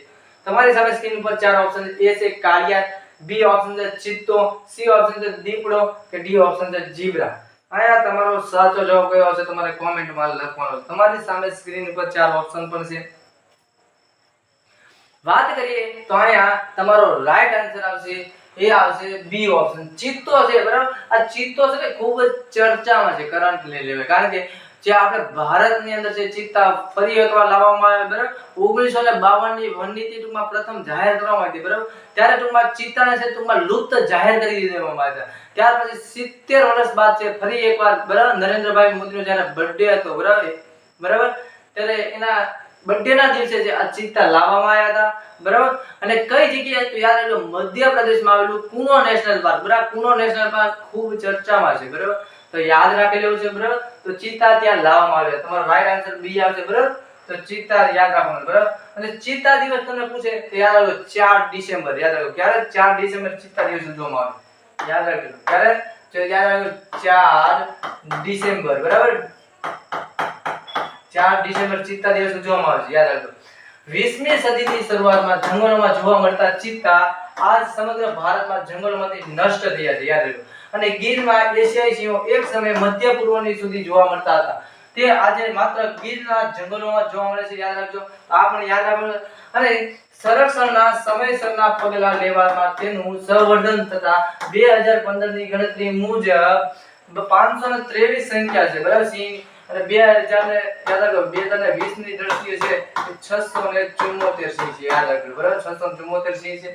તમારી સામે સ્ક્રીન ઉપર ચાર ઓપ્શન છે. એ છે કાળિયાર, બી ઓપ્શન છે ચિત્તો, સી ઓપ્શન છે દીપડો કે ડી ઓપ્શન છે જીબ્રા. આયા તમારો સાચો જવાબ કયો હશે તમારે કોમેન્ટમાં લખવાનો છે. તમારી સામે સ્ક્રીન ઉપર ચાર ઓપ્શન પણ છે. વાત કરીએ તો અહીંયા તમારો રાઈટ આન્સર આવશે, એ આવશે બી ઓપ્શન ચિત્તો છે. બરાબર, આ ચિત્તો છે ને ખૂબ જ ચર્ચામાં છે કરંટ લેવલે, કારણ કે જે આપણે ભારતની અંદર છે ચિત્તા ફરી એકવાર લાવવામાં આવે. બરાબર, 1952 ની વનનીતિ ટૂંકમાં પ્રથમ જાહેર કરવામાં આવી. બરાબર, ત્યારે ટૂંકમાં ચિત્તાને છે ટૂંકમાં લુપ્ત જાહેર કરી દેવામાં આવ્યા. ત્યાર પછી 70 વર્ષ બાદ છે ફરી એકવાર, બરાબર, નરેન્દ્રભાઈ મોદીનો જ્યારે બર્થડે હતો, બરાબર, ત્યારે એના બર્થડે ના દિવસે જે આ ચિત્તા લાવવામાં આવ્યા હતા. બરાબર, અને કઈ જગ્યાએ તો યાદ રાખજો, મધ્યપ્રદેશમાં આવેલું કુનો નેશનલ પાર્ક. બરાબર, કુનો નેશનલ પાર્ક ખૂબ ચર્ચામાં છે. બરાબર, તો યાદ રાખી લેવું છે. બરાબર, તો ચિત્તા ત્યાં લાવવામાં આવ્યા. તમારો રાઈટ આન્સર બી આવશે. બરાબર, તો ચિત્તા યાદ રાખવાનું. બરાબર, અને ચિત્તા દિવસ તમને પૂછે તો યાદ રાખો 4 ડિસેમ્બર. યાદ રાખો ક્યારે 4 ડિસેમ્બર ચિત્તા દિવસ ઉજવવામાં આવે. યાદ રાખજો ક્યારે, યાદ રાખજો 4 ડિસેમ્બર. બરાબર, 4 ડિસેમ્બર ચિત્તા દિવસ ઉજવવામાં આવે છે. યાદ રાખજો. 20મી સદીની શરૂઆતમાં જંગલોમાં જોવા મળતા ચિત્તા આજ સમગ્ર ભારતમાં જંગલોમાંથી નષ્ટ થયા છે. યાદ રાખજો. અને ગીરમાં એશિયાઈ સિંહો એક સમયે મધ્ય પૂર્વની સુધી જોવા મળતા હતા, તે આજે માત્ર ગીરના જંગલોમાં જોવા મળે છે. યાદ રાખજો, આ પણ યાદ રાખવાનું. અને સંરક્ષણના સમયસરના પગલાં લેવામાં તેનું સંવર્ધન થતા 2015 ની ગણતરી મુજબ 523 સંખ્યા છે. બરાબર, સિંહ. અને 2000 ને યાદ રાખો 2020 ની દ્રષ્ટિએ છે 674 સિંહ છે. યાદ રાખજો. બરાબર, 674 સિંહ છે.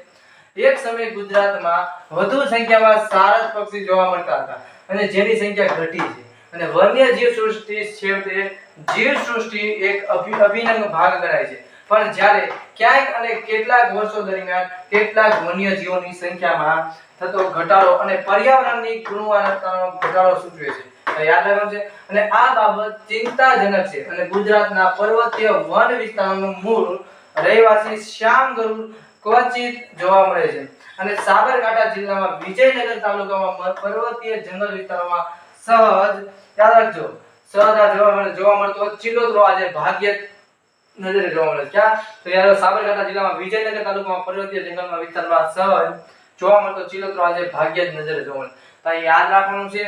એક સમયે ગુજરાતમાં વધુ સંખ્યામાં સારસ પક્ષી જોવા મળતા હતા અને જેની સંખ્યા ઘટી છે. અને વન્ય જીવ સૃષ્ટિ છેવટે જીવ સૃષ્ટિ એક અભિન્ન ભાગ ગણાય છે. પણ જ્યારે ક્યાંક અને કેટલાક વર્ષો દરમિયાન કેટલાક વન્ય જીવોની સંખ્યામાં થતો ઘટાડો અને પર્યાવરણની ગુણવત્તાનો ઘટાડો સૂચવે છે. યાદ રાખવાનું છે. અને આ બાબત ચિંતાજનક છે. અને ગુજરાતના પર્વતીય વન વિસ્તારોનું મૂળ રહેવાસી શ્યામ ગરુડ ક્વચિત જોવા મળે છે. અને સાબરકાંઠા જિલ્લામાં વિજયનગર તાલુકામાં પર્વતીય જંગલ વિસ્તારોમાં સહજ, યાદ રાખજો, સહજ જોવા મળતો ચિલોતરો આજે ભાગ્યે નજરે જોવા મળે. ક્યાં તો યાર સાબરકાંઠા જિલ્લામાં વિજયનગર તાલુકામાં પર્વતીય જંગલમાં વિસ્તારમાં સહજ જોવા મળતો ચિલોતરો આજે ભાગ્યે નજરે જોવા મળે. તો યાદ રાખવાનું છે.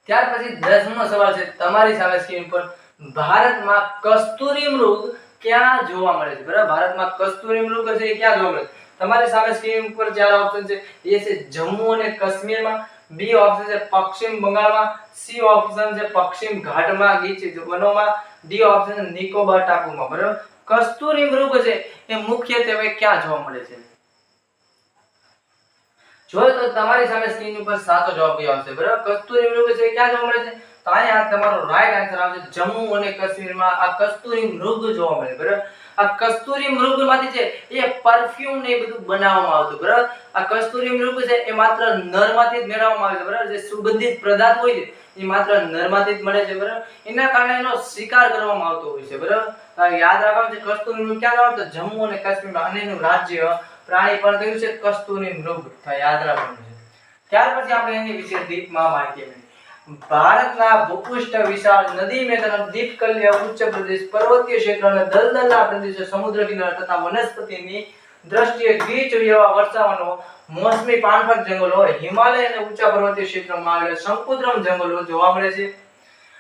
ત્યાર પછી 10મો સવાલ છે તમારી સામે સ્ક્રીન પર. ભારતમાં કસ્તુરી મૃગ ક્યાં જોવા મળે છે? બરાબર, ભારતમાં કસ્તુરી મૃગ છે એ ક્યાં જોવા મળે છે? તમારી સામે સ્ક્રીન ઉપર ચાર ઓપ્શન છે. એ છે જમ્મુ અને કાશ્મીરમાં, બી ઓપ્શન છે પશ્ચિમ બંગાળમાં, સી ઓપ્શન છે પશ્ચિમ ઘાટમાં ગીચ વનોમાં, ડી ઓપ્શન છે નિકોબાર ટાપુમાં. બરાબર, કસ્તુરી મૃગ છે એ મુખ્યત્વે ક્યાં જોવા મળે છે? જો તો તમારી સામે સ્ક્રીન ઉપર સાચો જવાબ આવશે. બરાબર, કસ્તુરી મૃગ છે ક્યાં જોવા મળે છે? તો અહીંયા તમારો રાઈટ આન્સર આવશે જમ્મુ અને કાશ્મીરમાં આ કસ્તુરી મૃગ જોવા મળે. બરાબર, આ કસ્તુરી મૃગમાંથી છે એ પરફ્યુમ ને એ બધું બનાવવામાં આવતું. બરાબર, આ કસ્તુરી મૃગ છે એ માત્ર નરમાંથી જ મેળવવામાં આવે છે. બરાબર, જે સુગંધિત પદાર્થ હોય છે એ માત્ર નરમાંથી જ મળે છે. બરાબર, એના કારણે એનો શિકાર કરવામાં આવતો હોય છે. બરાબર, યાદ રાખવાનું છે કસ્તુરી મૃગ ક્યાં આવે તો જમ્મુ અને કાશ્મીરમાં, અને એનું રાજ્ય પ્રાણી પણ કયું છે? કસ્તુરી મૃગ. યાદ રાખવાનું છે. ત્યાર પછી આપણે એની વિશે ડીપમાં માહિતી મેળવીએ. ભારતના ભૂપૃષ્ઠ વિશાળ નદી મેદાન, દીપકલ્ય ઉચ્ચ પ્રદેશ, પર્વતીય ક્ષેત્ર અને દલદલના પ્રદેશો, સમુદ્ર કિનારા તથા વનસ્પતિની દ્રષ્ટિએ ગીચ જેવા વર્ષાવનો, મોસમી પાનખર જંગલો, હિમાલય અને ઊંચા પર્વતીય ક્ષેત્રમાં આવેલા સંકુદ્રમ જંગલો જોવા મળે છે.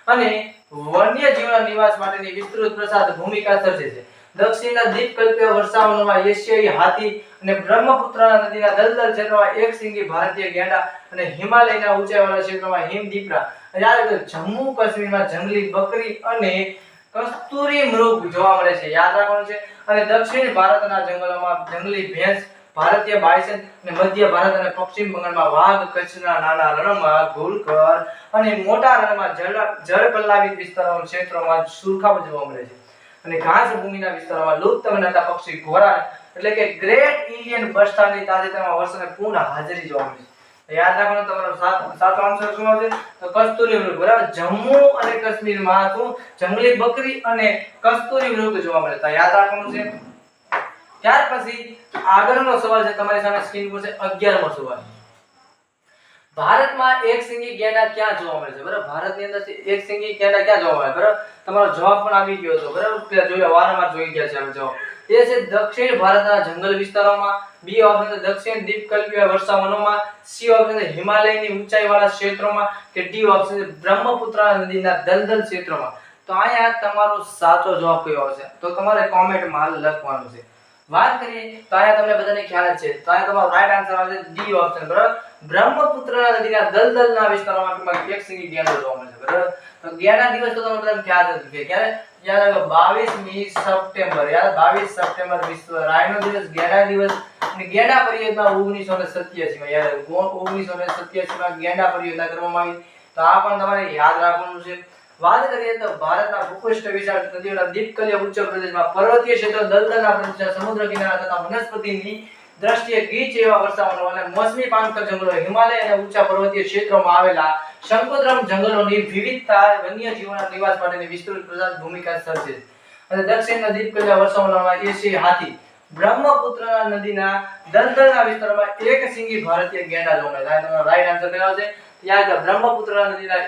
અને વન્યજીવના નિવાસ માટેની વિસ્તૃત પ્રસાદ ભૂમિકા સર્જે છે. દક્ષિણના દીપકલ્પીય વર્ષાવનોમાં એશિયાઈ હાથી અને બ્રહ્મપુત્રા નદીના દલદલ ક્ષેત્રમાં એક સિંગી ભારતીય ગેંડા અને હિમાલયના ઊંચાઈવાળા ક્ષેત્રમાં હિમદીપડા. જમ્મુ કાશ્મીરમાં જંગલી બકરી અને કસ્તુરી મૃગ જોવા મળે છે. યાદ રાખવાનું છે. અને દક્ષિણ ભારતના જંગલોમાં જંગલી ભેંસ, ભારતીય બાયસન, અને મધ્ય ભારત અને પશ્ચિમ બંગાળમાં વાઘ, કચ્છના નાના રણમાં ઘુડખર અને મોટા રણમાં જળ પલ્લાવિત વિસ્તારોના ક્ષેત્રોમાં સુરખાબ જોવા મળે છે. અને ઘાસ ભૂમિના વિસ્તારોમાં લુપ્ત વનાતા પક્ષી ઘોરા એટલે કે ગ્રેટ ઇન્ડિયન બસ્ટાર્ડની તાજેતરમાં વર્ષોને પૂર્ણ હાજરી જોવા મળી છે. યાદ રાખવાનું તમારો સાચો આન્સર શું આવશે તો કસ્તુરી મૃગ. બરાબર, જમ્મુ અને કાશ્મીરમાં શું જંગલી બકરી અને કસ્તુરી મૃગ જોવા મળે. તો યાદ રાખવાનું છે. ત્યાર પછી આગળનો સવાલ છે તમારી સામે સ્ક્રીન પર છે 11મો સવાલ. ભારતમાં એક સિંગી ગેંડા ક્યાં જોવા મળે છે? બરાબર, ભારતની અંદર એક સિંગી ગેંડા ક્યાં જોવા મળે? બરાબર, તમારો જવાબ પણ આવી ગયો હતો. બરાબર, પેલા જોયા વારંવાર જોઈ ગયા છે આપણે જવાબ. એ છે દક્ષિણ ભારતના જંગલ વિસ્તારોમાં. બી ઓપ્શન છે દક્ષિણ દ્વીપકલ્પીય વર્ષાવનોમાં. સી ઓપ્શન છે હિમાલયની ઊંચાઈવાળા ક્ષેત્રોમાં. કે ડી ઓપ્શન છે બ્રહ્મપુત્ર નદીના દલદલ ક્ષેત્રોમાં. તો અહીંયા તમારો સાચો જવાબ કયો આવશે? તો તમારે કોમેન્ટમાં લખવાનું છે. વાત કરીએ તો અહીંયા તમને બધાને ખ્યાલ છે. તો અહીંયા તમારો રાઈટ આન્સર આવશે ડી ઓપ્શન. બરાબર, બ્રહ્મપુત્ર નદીના દલદલના વિસ્તારોમાં ટૂંકમાં એક સિંગી ગેંડો જોવા મળે છે. બરાબર, તો ગેંડા દિવસ તો તમને બધાને ખ્યાલ જ છે. ક્યારે યાદ રાખો? 22મી સપ્ટેમ્બર. યાર 22 સપ્ટેમ્બર વિશ્વ રાયનો દિવસ, ગેંડા દિવસ. અને ગેંડા પરિયોજના 1987 માં યાર 1987 માં ગેંડા પરિયોજના કરવામાં આવી. તો આ પણ તમારે યાદ રાખવાનું છે. વાત કરીએ તો ભારતના ભૂપૃષ્ઠ વિશાળ નદીઓના દ્વીપકલ્પીય ઉચ્ચ પ્રદેશમાં પર્વતીય ક્ષેત્રો, દલદલના પ્રદેશો, સમુદ્ર કિનારા તથા વનસ્પતિની દ્રષ્ટિએ ગીચ એવા વર્ષાવનો અને મોસમી પાનખર જંગલો, હિમાલય અને ઊંચા પર્વતીય ક્ષેત્રોમાં આવેલા શંકુદ્રમ જંગલોની વિવિધતા વન્યજીવોના નિવાસ માટેની વિસ્તૃત પ્રસાર ભૂમિકા સર્જે છે. અને દક્ષિણના દ્વીપકલ્પીય વર્ષાવનોમાં એશિયાઈ હાથી, બ્રહ્મપુત્ર નદીના દલદલના વિસ્તારોમાં એક સિંગી ભારતીય ગેંડા જોવા મળે છે. તમારો રાઈટ આન્સર કયો છે? યાદ બ્રહ્મપુત્ર નદીના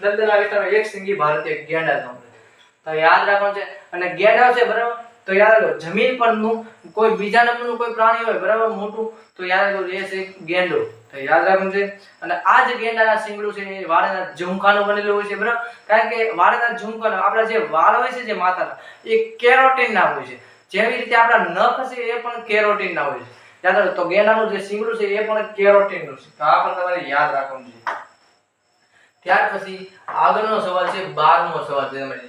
દલદલના વિસ્તારમાં એક સિંગી ભારતીય ગેંડા જોવા મળે. તો યાદ રાખવાનું છે. અને ગેંડા છે બરાબર, તો યાદ રાખો જમીન પરનું કોઈ બીજા નંબરનું કોઈ પ્રાણી હોય બરાબર મોટું, તો યાદ રાખો એ છે ગેંડો. તો યાદ રાખવાનું છે. અને આ જે ગેંડાના શિંગડું છે એ વાળના ઝુમખાનું બનેલું હોય છે. બરાબર, કારણ કે વાળના ઝુમખાનું આપણા જે વાળ હોય છે જે માથાના એ કેરોટીન ના હોય છે. જેવી રીતે આપણા નખ છે એ પણ કેરોટીન ના હોય છે. યાદ રાખો, તો ગેંડાનું જે શિંગડું છે એ પણ કેરોટીન નું છે. તો આ પણ તમારે યાદ રાખવાનું છે. ત્યાર પછી આગળનો સવાલ છે 12મો સવાલ છે તમારે.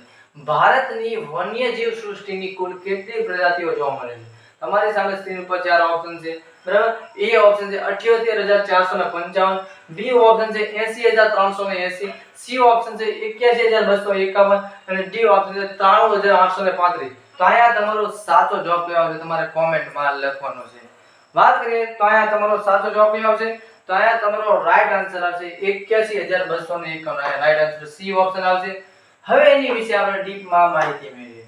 ભારતની વન્યજીવ સૃષ્ટિની કુલ કેટલી પ્રજાતિઓ જોવા મળે છે? તમારી સામે સ્ક્રીન ઉપર ચાર ઓપ્શન છે. બરાબર, એ ઓપ્શન છે 78455, બી ઓપ્શન છે 80380, સી ઓપ્શન છે 81251 અને ડી ઓપ્શન છે 93835. તો અહીંયા તમારો સાચો જવાબ કયો આવશે? તમારે કોમેન્ટમાં લખવાનો છે. વાત કરીએ તો અહીંયા તમારો સાચો જવાબ કયો આવશે? તો અહીંયા તમારો રાઈટ આન્સર આવશે 81251. રાઈટ આન્સર સી ઓપ્શન આવશે. હવે એની વિશે આપણે ડીપમાં માહિતી મેળવીએ.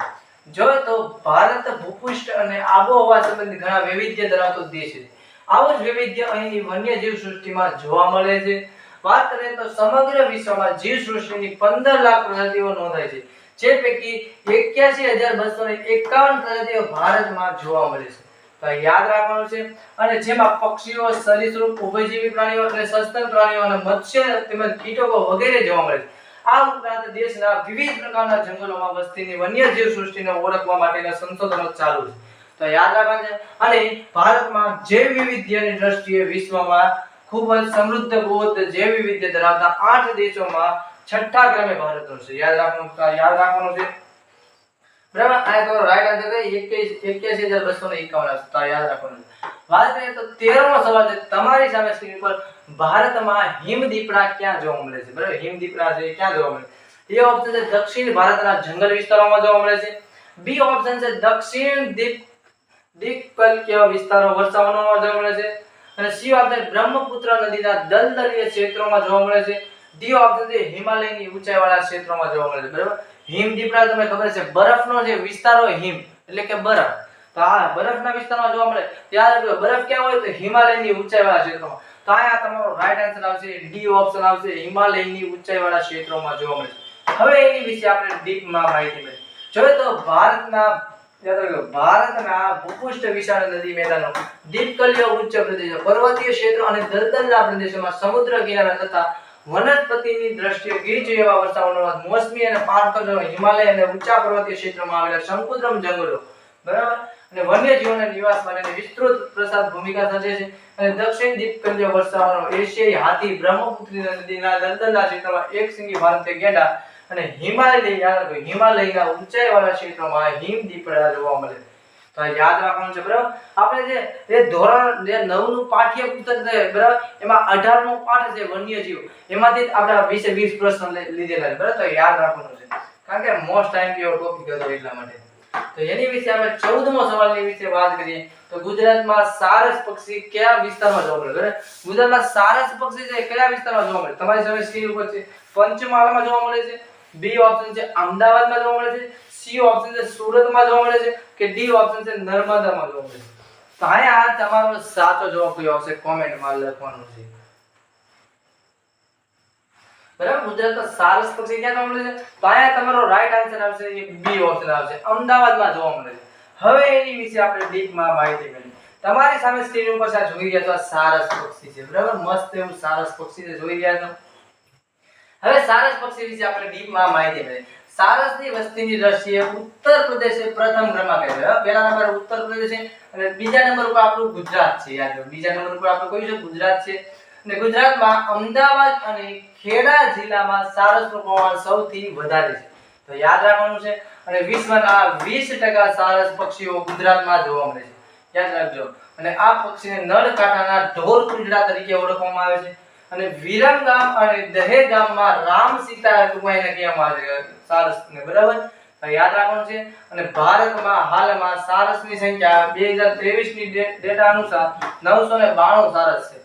જો તો ભારત ભૂપૃષ્ઠ અને આબોહવા સંબંધિત ઘણા વૈવિધ્ય ધરાવતો દેશ છે. આવું જ વૈવિધ્ય અહીંની વન્યજીવ સૃષ્ટિમાં જોવા મળે છે. વાત કરીએ તો સમગ્ર વિશ્વમાં જીવ સૃષ્ટિની 15 લાખ પ્રજાતિઓ નોંધાય છે. જે પૈકી 81251 પ્રજાતિઓ ભારતમાં જોવા મળે છે. તો યાદ રાખવાનું છે. અને જેમાં પક્ષીઓ, સરીસૃપ, ઉભયજીવી પ્રાણીઓ અને સસ્તન પ્રાણીઓ અને મત્સ્ય તેમજ કીટકો વગેરે જોવા મળે છે. આ ઉપરાંત દેશના વિવિધ પ્રકારના જંગલોમાં વસતીની વન્યજીવ સૃષ્ટિને ઓળખવા માટેના સંશોધનો ચાલુ છે. તો યાદ રાખવાનું છે. અને ભારતમાં જૈવ વિવિધ્યની દ્રષ્ટિએ વિશ્વમાં ખૂબ જ સમૃદ્ધ બૃહદ જૈવ વિવિધ્ય ધરાવતા 8 દેશોમાં 6ઠ્ઠા ક્રમે ભારતનો છે. યાદ રાખવાનું છે. બરાબર, આ તો રાઈટ આન્સર છે 81251. તો યાદ રાખવાનું છે. વાત કરીએ તો 13મો સવાલ છે તમારી સામે સ્ક્રીન પર. ભારતમાં હિમદીપડા ક્યાં જોવા મળે છે? બરાબર, હિમદીપડા છે ક્યાં જોવા મળે છે? એ ઓપ્શન છે દક્ષિણ ભારતના જંગલ વિસ્તારોમાં જોવા મળે છે. બી ઓપ્શન છે દક્ષિણ દ્વીપકલ્પીય વિસ્તારો વર્ષાવનોમાં જોવા મળે છે. અને સી ઓપ્શન બ્રહ્મપુત્ર નદીના દલદલીય ક્ષેત્રોમાં જોવા મળે છે. ડી ઓપ્શન છે હિમાલયની ઊંચાઈવાળા ક્ષેત્રોમાં જોવા મળે છે. બરાબર, હિમદીપડા તમને ખબર છે બરફનો જે વિસ્તાર હોય હિમ એટલે કે બરફ, તો આ બરફના વિસ્તારમાં જોવા મળે. યાદ રાખો બરફ ક્યાં હોય? તો હિમાલયની ઊંચાઈવાળા ક્ષેત્રોમાં. તો અહીંયા તમારો રાઈટ આન્સર આવશે ડી ઓપ્શન આવશે, હિમાલયની ઊંચાઈવાળા ક્ષેત્રોમાં જોવા મળે છે. હવે એની વિશે આપણે ડીપમાં માહિતી મેળવીએ. જોઈએ તો ભારતના ભૂપૃષ્ઠ વિશાળ નદી મેદાનો, દ્વીપકલ્પીય ઉચ્ચ પ્રદેશો, પર્વતીય ક્ષેત્રો અને દલદલના પ્રદેશોમાં સમુદ્ર કિનારા તથા વનસ્પતિની દ્રષ્ટિએ ગીચ એવા વર્ષાવનોમાં મોસમી અને પાનખર હિમાલય અને ઊંચા પર્વતીય ક્ષેત્રોમાં આવેલા શંકુદ્રમ જંગલો બરાબર અને વન્યજીવોના નિવાસ માટેની વિસ્તૃત પ્રસાર ભૂમિકા સર્જે છે. અને દક્ષિણ દ્વીપકલ્પીય વર્ષાવનો, એશિયાઈ હાથી, બ્રહ્મપુત્ર નદીના દલદલના ક્ષેત્રમાં એક સિંગી ભારતીય ગેંડા અને હિમાલયના ઊંચાઈવાળા ક્ષેત્રોમાં હિમદીપડા જોવા મળે. તો યાદ રાખવાનું છે. બરાબર, આપણે જે ધોરણ 9 નું પાઠ્યપુસ્તક છે બરાબર, એમાં 18મો પાઠ છે વન્યજીવ, એમાંથી આપણા 20 પ્રશ્ન લીધેલા છે. બરાબર, તો યાદ રાખવાનું છે કારણ કે મોસ્ટ ટાઈમ ટોપિક હતો એટલા માટે. તો એની વિશે આપણે 14મો સવાલની વિશે વાત કરીએ તો ગુજરાતમાં સારસ પક્ષી કયા વિસ્તારમાં જોવા મળે? બરાબર, ગુજરાતમાં સારસ પક્ષી છે કયા વિસ્તારમાં જોવા મળે? તમારી સામે સ્ક્રીન ઉપર છે. પંચમહાલમાં જોવા મળે છે. બી ઓપ્શન છે અમદાવાદમાં જોવા મળે છે. સી ઓપ્શન છે સુરતમાં જોવા મળે છે. કે ડી ઓપ્શન છે નર્મદામાં જોવા મળે છે. તો અહીંયા તમારો સાચો જવાબ કયો આવશે? કોમેન્ટમાં લખવાનું છે. બરાબર, ગુજરાતમાં સારસ પક્ષી ક્યાં જોવા મળે છે? તો અહીંયા તમારો રાઈટ આન્સર આવશે એ બી ઓપ્શન આવશે, અમદાવાદમાં જોવા મળે છે. હવે એની વિશે આપણે ડીપમાં માહિતી મેળવી. તમારી સામે સ્ક્રીન ઉપર આ જોઈ રહ્યા છો, આ સારસ પક્ષી છે. બરાબર, મસ્ત એવું સારસ પક્ષી છે, જોઈ રહ્યા છો. હવે સારસ પક્ષી વિશે આપણે ડીપમાં માહિતી મેળવી. સારસની વસ્તીની દ્રષ્ટિએ ઉત્તર પ્રદેશ પ્રથમ ક્રમાંકે છે. પહેલા નંબર ઉત્તર પ્રદેશ છે અને બીજા નંબર ઉપર આપણું ગુજરાત છે. યાદ રાખો, બીજા નંબર ઉપર આપણું કયું છે? ગુજરાત છે. અને ગુજરાતમાં અમદાવાદ અને ખેડા જિલ્લામાં સારસનું પ્રમાણ સૌથી વધારે છે. તો યાદ રાખવાનું છે. અને વિશ્વના 20% સારસ પક્ષીઓ ગુજરાતમાં જોવા મળે છે. યાદ રાખજો. અને આ પક્ષીને નળકાંઠાના ઢોર કુંજડા તરીકે ઓળખવામાં આવે છે. અને વિરમગામ અને દહેગામમાં રામ સીતા ટુમાઈને કહેવામાં આવે છે સારસને. બરાબર, તો યાદ રાખવાનું છે. અને ભારતમાં હાલમાં સારસની સંખ્યા 2023 ની ડેટા અનુસાર 992 સારસ છે.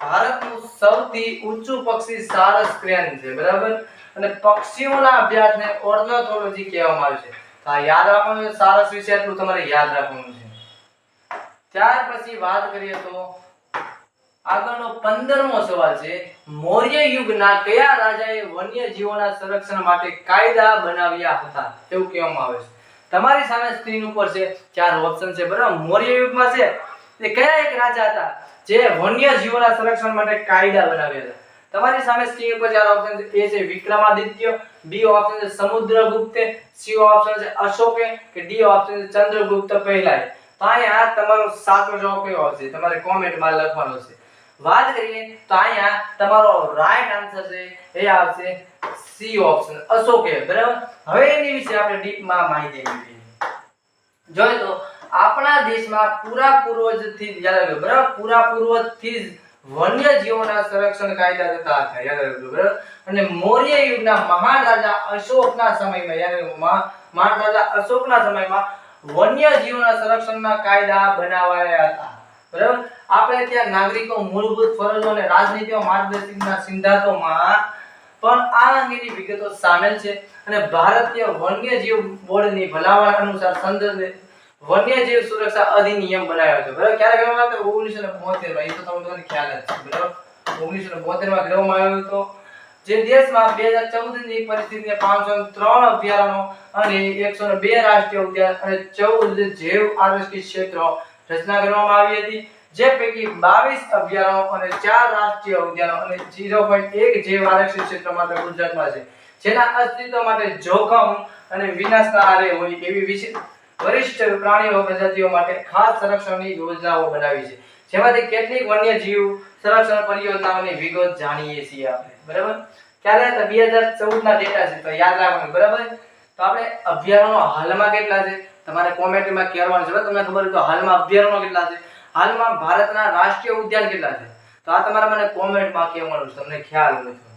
ભારતનું સૌથી ઊંચું પક્ષી સારસ ક્રેન છે. બરાબર, અને પક્ષીઓના અભ્યાસને ઓર્નિથોલોજી કહેવામાં આવે છે. તો આ યાદ રાખવાનું છે. સારસ વિશે એટલું તમારે યાદ રાખવાનું છે. ત્યાર પછી વાત કરીએ તો આગળનો 15મો સવાલ છે, મૌર્ય યુગના કયા રાજાએ વન્યજીવોના સંરક્ષણ માટે કાયદા બનાવ્યા હતા? એવું કહેવામાં આવે છે. તમારી સામે સ્ક્રીન ઉપર છે, 4 ઓપ્શન છે. બરાબર, મૌર્ય યુગમાં છે તે કયા એક રાજા હતા જે વન્યજીવોના સંરક્ષણ માટે કાયદા બનાવ્યા હતા? તમારી સામે સ્ક્રીન ઉપર 4 ઓપ્શન છે. એ છે વિક્રમાદિત્ય, બી ઓપ્શન છે સમુદ્રગુપ્ત, સી ઓપ્શન છે અશોકે, કે ડી ઓપ્શન છે ચંદ્રગુપ્ત પહેલા. તો અહીંયા તમારો સાચો જવાબ કયો આવશે? તમારે કોમેન્ટમાં લખવાનો છે. વાત કરીએ તો અહીંયા તમારો રાઈટ આન્સર છે એ આવશે સી ઓપ્શન અશોકે. બરાબર, હવે એની વિશે આપણે ડીપમાં માહિતી મેળવીએ. જોઈએ તો આપણા દેશમાં પૂરા પૂર્વજથી યાદ રાખજો. બરાબર, પૂરા પૂર્વજથી જ વન્યજીવોના સંરક્ષણ કાયદા થતા હતા. યાદ રાખજો. બરાબર, અને મૌર્ય યુગના મહાન રાજા અશોકના સમયમાં યાદ રાખજો, મહાન રાજા અશોકના સમયમાં વન્યજીવોના સંરક્ષણના કાયદા બનાવાયા હતા. બરાબર, આપણે ત્યાં નાગરિકો મૂળભૂત ફરજો અને રાજનીતિક માર્ગદર્શિકાના સિદ્ધાંતોમાં પણ આ અંગેની વિગતો સામેલ છે. અને ભારતીય વન્યજીવ બોર્ડની ભલામણ અનુસાર સંદર્ભે વન્યજીવ સુરક્ષા અધિનિયમ બનાવ્યો છે. બરાબર, ક્યારે કરવામાં આવ્યો? 1972 માં. એ તો તમને ખ્યાલ જ છે. બરાબર, 1972 માં કરવામાં આવ્યો હતો. જે દેશમાં 2014 ની પરિસ્થિતિને 503 અભયારણ્યો અને 102 રાષ્ટ્રીય ઉદ્યાન અને 14 જૈવ આરક્ષિત ક્ષેત્રો રચના કરવામાં આવી હતી. જે પૈકી 22 અભયારણ્યો અને 4 રાષ્ટ્રીય ઉદ્યાનો અને 0.1 જૈવ આરક્ષિત ક્ષેત્ર માત્ર ગુજરાતમાં છે. જેના અસ્તિત્વ માટે જોખમ અને વિનાશના આરે હોય એવી વરિષ્ઠ પ્રાણીઓ પ્રજાતિઓ માટે ખાસ સંરક્ષણની યોજનાઓ બનાવી છે. જેમાંથી કેટલીક વન્યજીવ સંરક્ષણ પરિયોજનાઓની વિગત જાણીએ છીએ આપણે. બરાબર, ક્યારે? તો 2014 ના ડેટા છે, તો યાદ રાખવાનું. બરાબર, તો આપણે અભયારણ્યો હાલમાં કેટલા છે તમારે કોમેન્ટમાં કહેવાનું છે. તમને ખબર હોય તો હાલમાં અભયારણ્યો કેટલા છે, હાલમાં ભારતના રાષ્ટ્રીય ઉદ્યાન કેટલા છે, તો આ તમારે મને કોમેન્ટમાં કહેવાનું છે, તમને ખ્યાલ હોય તો.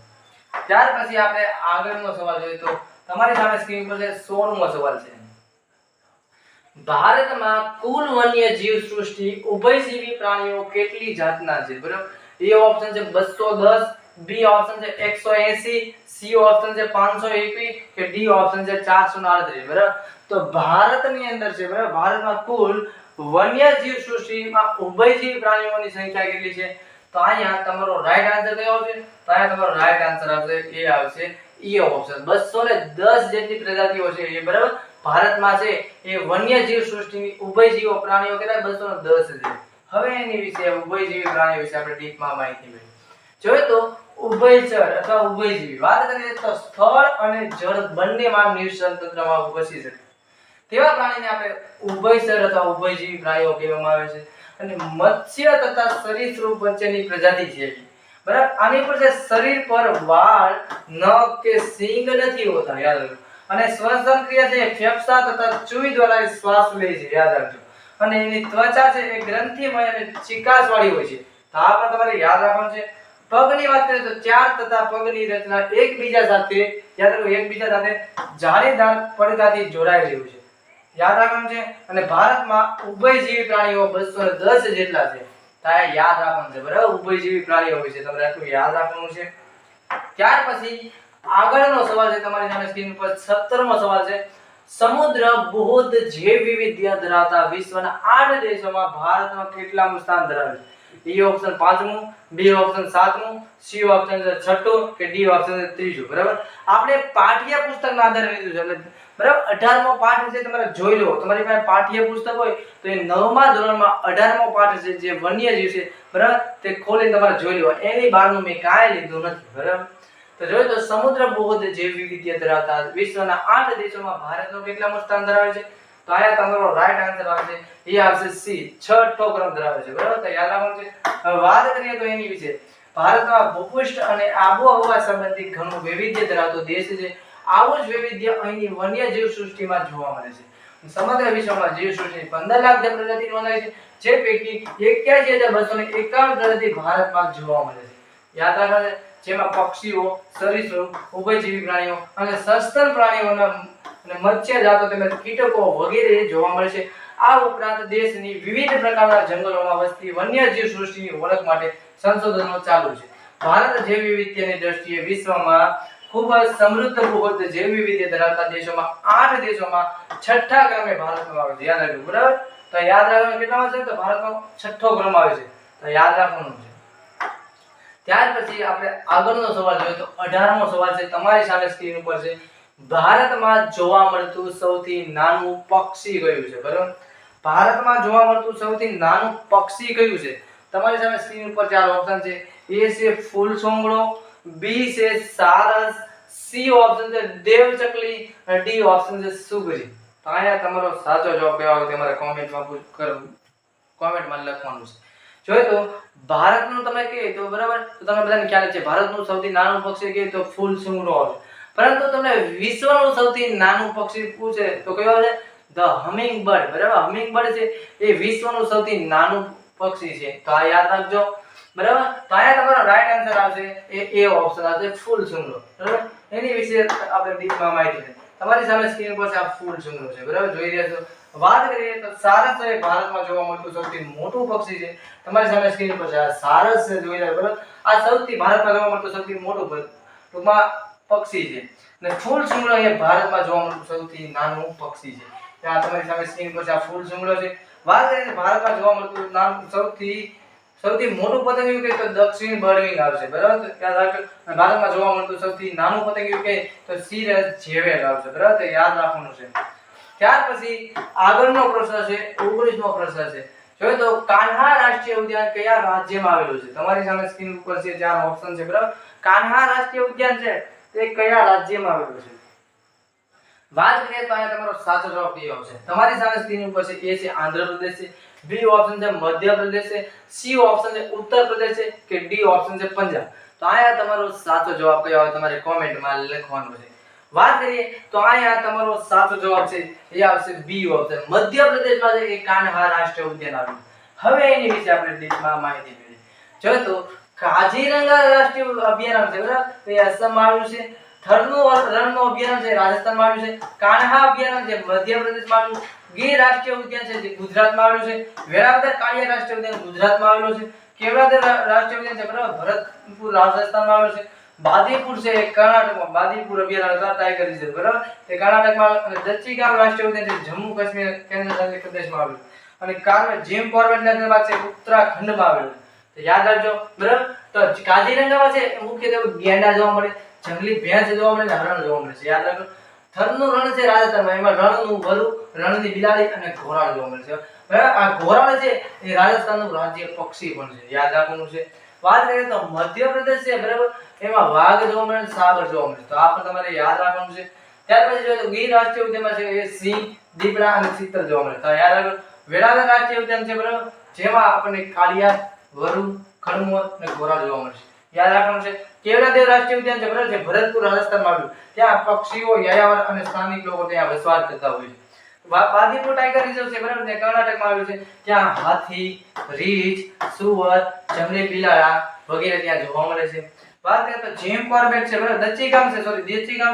ત્યાર પછી આપણે આગળનો સવાલ જોઈએ તો તમારી સામે સ્ક્રીન પર છે 16મો સવાલ છે. ભારતમાં કુલ વન્યજીવ સૃષ્ટિ ઉભયજીવી પ્રાણીઓ કેટલી જાતના છે? બરાબર, એ ઓપ્શન છે 210, બી ઓપ્શન છે 180, સી ઓપ્શન છે 521, કે ડી ઓપ્શન છે 438. બરાબર, તો ભારતની અંદર છે, બરાબર, ભારતમાં કુલ વન્યજીવ સૃષ્ટિમાં ઉભયજીવી પ્રાણીઓની સંખ્યા કેટલી છે? તો અહીંયા તમારો રાઈટ આન્સર કયો આવશે? તો અહીંયા તમારો રાઈટ આન્સર આવશે એ આવશે ઈ ઓપ્શન. 210 જેટલી પ્રજાતિઓ છે એ, બરાબર, ભારતમાં છે એ વન્યજીવ સૃષ્ટિની ઉભયજીવ પ્રાણીઓ કેટલા? 210 છે. હવે એની વિશે ઉભયજીવી પ્રાણીઓ વિશે આપણે ડીપમાં માહિતી મેળવીએ. જોઈએ તો ઉભયચર અથવા ઉભયજીવી વાત કરીએ તો સ્થળ અને જળ બંનેમાં નિવસન તંત્રમાં વસી શકે તેવા પ્રાણીને આપણે ઉભયચર અથવા ઉભયજીવી પ્રાણીઓ કહેવામાં આવે છે. અને મત્સ્ય તથા સરીસૃપ વચ્ચેની પ્રજાતિ છે. બરાબર, આની પર શરીર પર વાળ, નખ કે સિંગ નથી હોતા. યાદ રાખજો. અને શ્વસન ક્રિયા છે ફેફસા તથા ચૂઈ દ્વારા શ્વાસ લે છે. યાદ રાખજો. અને એની ત્વચા છે એ ગ્રંથિમય અને ચિકાસવાળી હોય છે. તો આ પણ તમારે યાદ રાખવાનું છે. પગની વાત કરીએ તો ચાર તથા પગની રચના એકબીજા સાથે યાદ રાખો એકબીજા સાથે જાળીદાર પડદાથી જોડાયેલી હોય છે. યાદ રાખવાનું છે. અને ભારતમાં ઉભયજીવી પ્રાણીઓ 210 જેટલા છે. તારે યાદ રાખવાનું છે. બરાબર, ઉભયજીવી પ્રાણીઓ હોય છે, તમારે આટલું યાદ રાખવાનું છે. ત્યાર પછી આગળનો સવાલ છે તમારી સામે સ્ક્રીન ઉપર 17મો સવાલ છે. સમુદ્ર બૃહદ જૈવ વિવિધતા ધરાવતા વિશ્વના 8 દેશોમાં ભારતમાં કેટલામું સ્થાન ધરાવે છે? એ ઓપ્શન પાંચમું, બી ઓપ્શન સાતમું, સી ઓપ્શન છે છઠ્ઠું કે ડી ઓપ્શન છે ત્રીજું. બરાબર, આપણે પાઠ્ય પુસ્તકના આધારે લીધું છે. એટલે બરાબર 18મો પાઠ છે તમારે જોઈ લો. તમારી પાસે પાઠ્ય પુસ્તક હોય તો એ 9મા ધોરણમાં 18મો પાઠ છે જે વન્યજીવ છે, બરાબર, તે ખોલીને તમારે જોઈ લો. એની બહારનું મેં કાંઈ લીધું નથી. બરાબર, તો જોઈએ તો સમુદ્ર ભૂગોળ જૈવ વિવિધતા ધરાવતા વિશ્વના 8 દેશોમાં ભારતનું કેટલામું સ્થાન ધરાવે છે? તો આયા તમારો રાઈટ આન્સર આવશે, એ આવશે સી, છઠ્ઠો ક્રમ ધરાવે છે. બરાબર, તો યાદ રાખવાનું છે. હવે વાત કરીએ તો એની વિશે, ભારતમાં ભૂપૃષ્ઠ અને આબોહવા સંબંધિત ઘણું વૈવિધ્ય ધરાવતો દેશ છે. આવું જ વૈવિધ્ય અહીંની વન્યજીવ સૃષ્ટિમાં જોવા મળે છે. સમગ્ર વિશ્વમાં જીવ સૃષ્ટિ 15 લાખ પ્રજાતિ નોંધાઈ છે, જે પૈકી 81,251 પ્રજાતિ ભારતમાં જોવા મળે છે. યાદ રાખવાનું, જેમાં પક્ષીઓ, સરીસૃપ, ઉભયજીવી પ્રાણીઓ અને સસ્તન પ્રાણીઓના અને મત્સ્ય જાતો તેમજ કીટકો વગેરે જોવા મળે છે. આ ઉપરાંત દેશની વિવિધ પ્રકારના જંગલોમાં વસતી વન્યજીવ સૃષ્ટિની ઓળખ માટે સંશોધનો ચાલુ છે. ભારત જૈવ વિવિધતાની દ્રષ્ટિએ વિશ્વમાં ખૂબ જ સમૃદ્ધ ભૂગોળ જૈવ વિવિધતા ધરાવતા દેશોમાં 8 દેશોમાં છઠ્ઠા ક્રમે ભારતનો આવે છે. યાદ રાખજો. બરાબર, તો યાદ રાખવાનું કેટલામાં છે? તો ભારતનો છઠ્ઠો ક્રમ આવે છે. તો યાદ રાખવાનું છે. ત્યાર પછી આપણે આગળનો સવાલ જોઈએ તો 18મો સવાલ છે તમારી સામે સ્ક્રીન ઉપર છે. ભારતમાં જોવા મળતું સૌથી નાનું પક્ષી કયું છે? બરાબર, ભારતમાં જોવા મળતું સૌથી નાનું પક્ષી કયું છે? તમારી સામે સ્ક્રીન ઉપર 4 ઓપ્શન છે. એ છે ફૂલસોંગડો, બી છે સારસ, સી ઓપ્શન છે દેવચકલી અને ડી ઓપ્શન છે સુગરી. તો અહીંયા તમારો સાચો જવાબ કયો આવે તમારે કોમેન્ટમાં લખવાનું છે. જોઈએ તો ભારતનું તમે કહે તો બરાબર, તો તમને બધાને ખ્યાલ છે ભારતનું સૌથી નાનું પક્ષી કહે તો ફૂલસૂંગડો આવે. પરંતુ તમને વિશ્વનું સૌથી નાનું પક્ષી પૂછે તો કયું આવે? The humming bird. બરાબર, હમિંગ બર્ડ છે એ વિશ્વનું સૌથી નાનું પક્ષી છે. તો આ યાદ રાખજો. બરાબર, તો અહીંયા તમારો રાઈટ આન્સર આવશે એ ઓપ્શન આવશે ફૂલસૂંગડો. બરાબર, એની વિશે આપણે ડીપમાં માહિતી છે. તમારી સામે સ્ક્રીન પર આ ફૂલસૂંગડો છે. બરાબર, જોઈ રહ્યા છો. વાત કરીએ તો સારસ એ ભારતમાં જોવા મળતું સૌથી મોટું પક્ષી છે. તમારી સામે સ્ક્રીન પર આ સારસ છે, જોઈ રહ્યા. બરાબર, આ સૌથી ભારતમાં જોવા મળતું સૌથી મોટું ટૂંકમાં પક્ષી છે. અને ફૂલસૂંગડો એ ભારતમાં જોવા મળતું સૌથી નાનું પક્ષી છે. ત્યાં તમારી સામે સ્ક્રીન પર આ ફૂલસૂંગડો છે. વાત કરીએ તો ભારતમાં જોવા મળતું નાનું સૌથી મોટું પતંગિયું કે તો દક્ષિણ બર્ડવિંગ આવશે. બરાબર, યાદ રાખજો. ભારતમાં જોવા મળતું સૌથી નાનું પતંગિયું કે તો સિરસ જેવેલ આવશે. બરાબર, તો યાદ રાખવાનું છે. ત્યાર પછી આગળનો પ્રશ્ન છે 19મો પ્રશ્ન છે. જોઈએ તો કાન્હા રાષ્ટ્રીય ઉદ્યાન કયા રાજ્યમાં આવેલું છે? તમારી સામે સ્ક્રીન ઉપર છે 4 ઓપ્શન છે. બરાબર, કાન્હા રાષ્ટ્રીય ઉદ્યાન છે તે કયા રાજ્યમાં આવેલું છે? વાત કરીએ તો અહીંયા તમારો સાચો જવાબ કયો આવશે? તમારી સામે સ્ક્રીન ઉપર છે. એ છે આંધ્રપ્રદેશ છે, બી ઓપ્શન છે મધ્યપ્રદેશ છે, સી ઓપ્શન છે ઉત્તર પ્રદેશ છે કે ડી ઓપ્શન છે પંજાબ. તો અહીંયા તમારો સાચો જવાબ કયો આવે તમારે કોમેન્ટમાં લખવાનું છે. વાત કરીએ તો અહીંયા તમારો સાચો જવાબ છે એ આવશે બી ઓપ્શન, મધ્યપ્રદેશમાં છે એ કાન્હા રાષ્ટ્રીય ઉદ્યાન આવેલું. હવે એની વિશે આપણે ડીપમાં માહિતી મેળવીએ. જો તો કાઝીરંગા રાષ્ટ્રીય અભયારણ્ય છે. બરાબર, તો એ આસામમાં આવેલું છે. થરનું રણનું અભયારણ્ય છે રાજસ્થાનમાં આવેલું છે. કાન્હા અભયારણ્ય છે મધ્યપ્રદેશમાં આવેલું. ગીર રાષ્ટ્રીય ઉદ્યાન છે જે ગુજરાતમાં આવેલું છે. વેળાવદર કાળિયા રાષ્ટ્રીય ઉદ્યાન ગુજરાતમાં આવેલું છે. કેવડાદર રાષ્ટ્રીય ઉદ્યાન છે બરાબર ભરતપુર રાજસ્થાનમાં આવેલું છે. બાદીપુર છે કર્ણાટકમાં, બાદીપુર અભયારણ્ય ટાઈગર રિઝર્વ બરાબર તે કર્ણાટકમાં. અને દચ્ચીગામ રાષ્ટ્રીય ઉદ્યાન છે જમ્મુ કાશ્મીર કેન્દ્રશાસિત પ્રદેશમાં આવેલું. અને Corbett Jim Corbett national park છે ઉત્તરાખંડમાં આવેલું. તો યાદ રાખજો. બરાબર, તો કાઝીરંગામાં છે મુખ્યત્વે ગેંડા જોવા મળે, જંગલી ભેંસ જોવા મળે અને હરણ જોવા મળે છે. યાદ રાખજો. થરનું રણ છે રાજસ્થાનમાં, એમાં રણનું વરુ, રણની બિલાડી અને ઘોરાડ જોવા મળે છે. બરાબર, આ ઘોરાડ છે એ રાજસ્થાનનું રાજ્ય પક્ષી પણ છે. યાદ રાખવાનું છે. વાત કરીએ તો મધ્યપ્રદેશ છે બરાબર એમાં વાઘ જોવા મળે, સાબર જોવા મળે. તો આ પણ તમારે યાદ રાખવાનું છે. ત્યાર પછી જોઈએ તો ગીર રાષ્ટ્રીય ઉદ્યાનમાં છે એ સિંહ, દીપડા અને ચિત્તલ જોવા મળે. તો યાદ રાખો. વેળાવદર રાષ્ટ્રીય ઉદ્યાન છે બરાબર જેમાં આપણને કાળિયા, વરુ, ખડમોર અને ઘોરાડ જોવા મળશે. યાદ રાખવાનું છે. કેવડાદેવ રાષ્ટ્રીય ઉદ્યાન છે બરાબર જે ભરતપુર રાજસ્થાનમાં આવેલું. ત્યાં પક્ષીઓ, યાયાવર અને સ્થાનિક લોકો ત્યાં વસવાટ કરતા હોય છે. બાદીપુર ટાઈગર રિઝર્વ છે બરાબર તે કર્ણાટકમાં આવેલું છે. ત્યાં હાથી, રીંછ, સુવર, જંગલી બિલાડા વગેરે ત્યાં જોવા મળે છે. વાત કરીએ તો જીમ કોર્બેટ છે બરાબર દચ્ચીગામ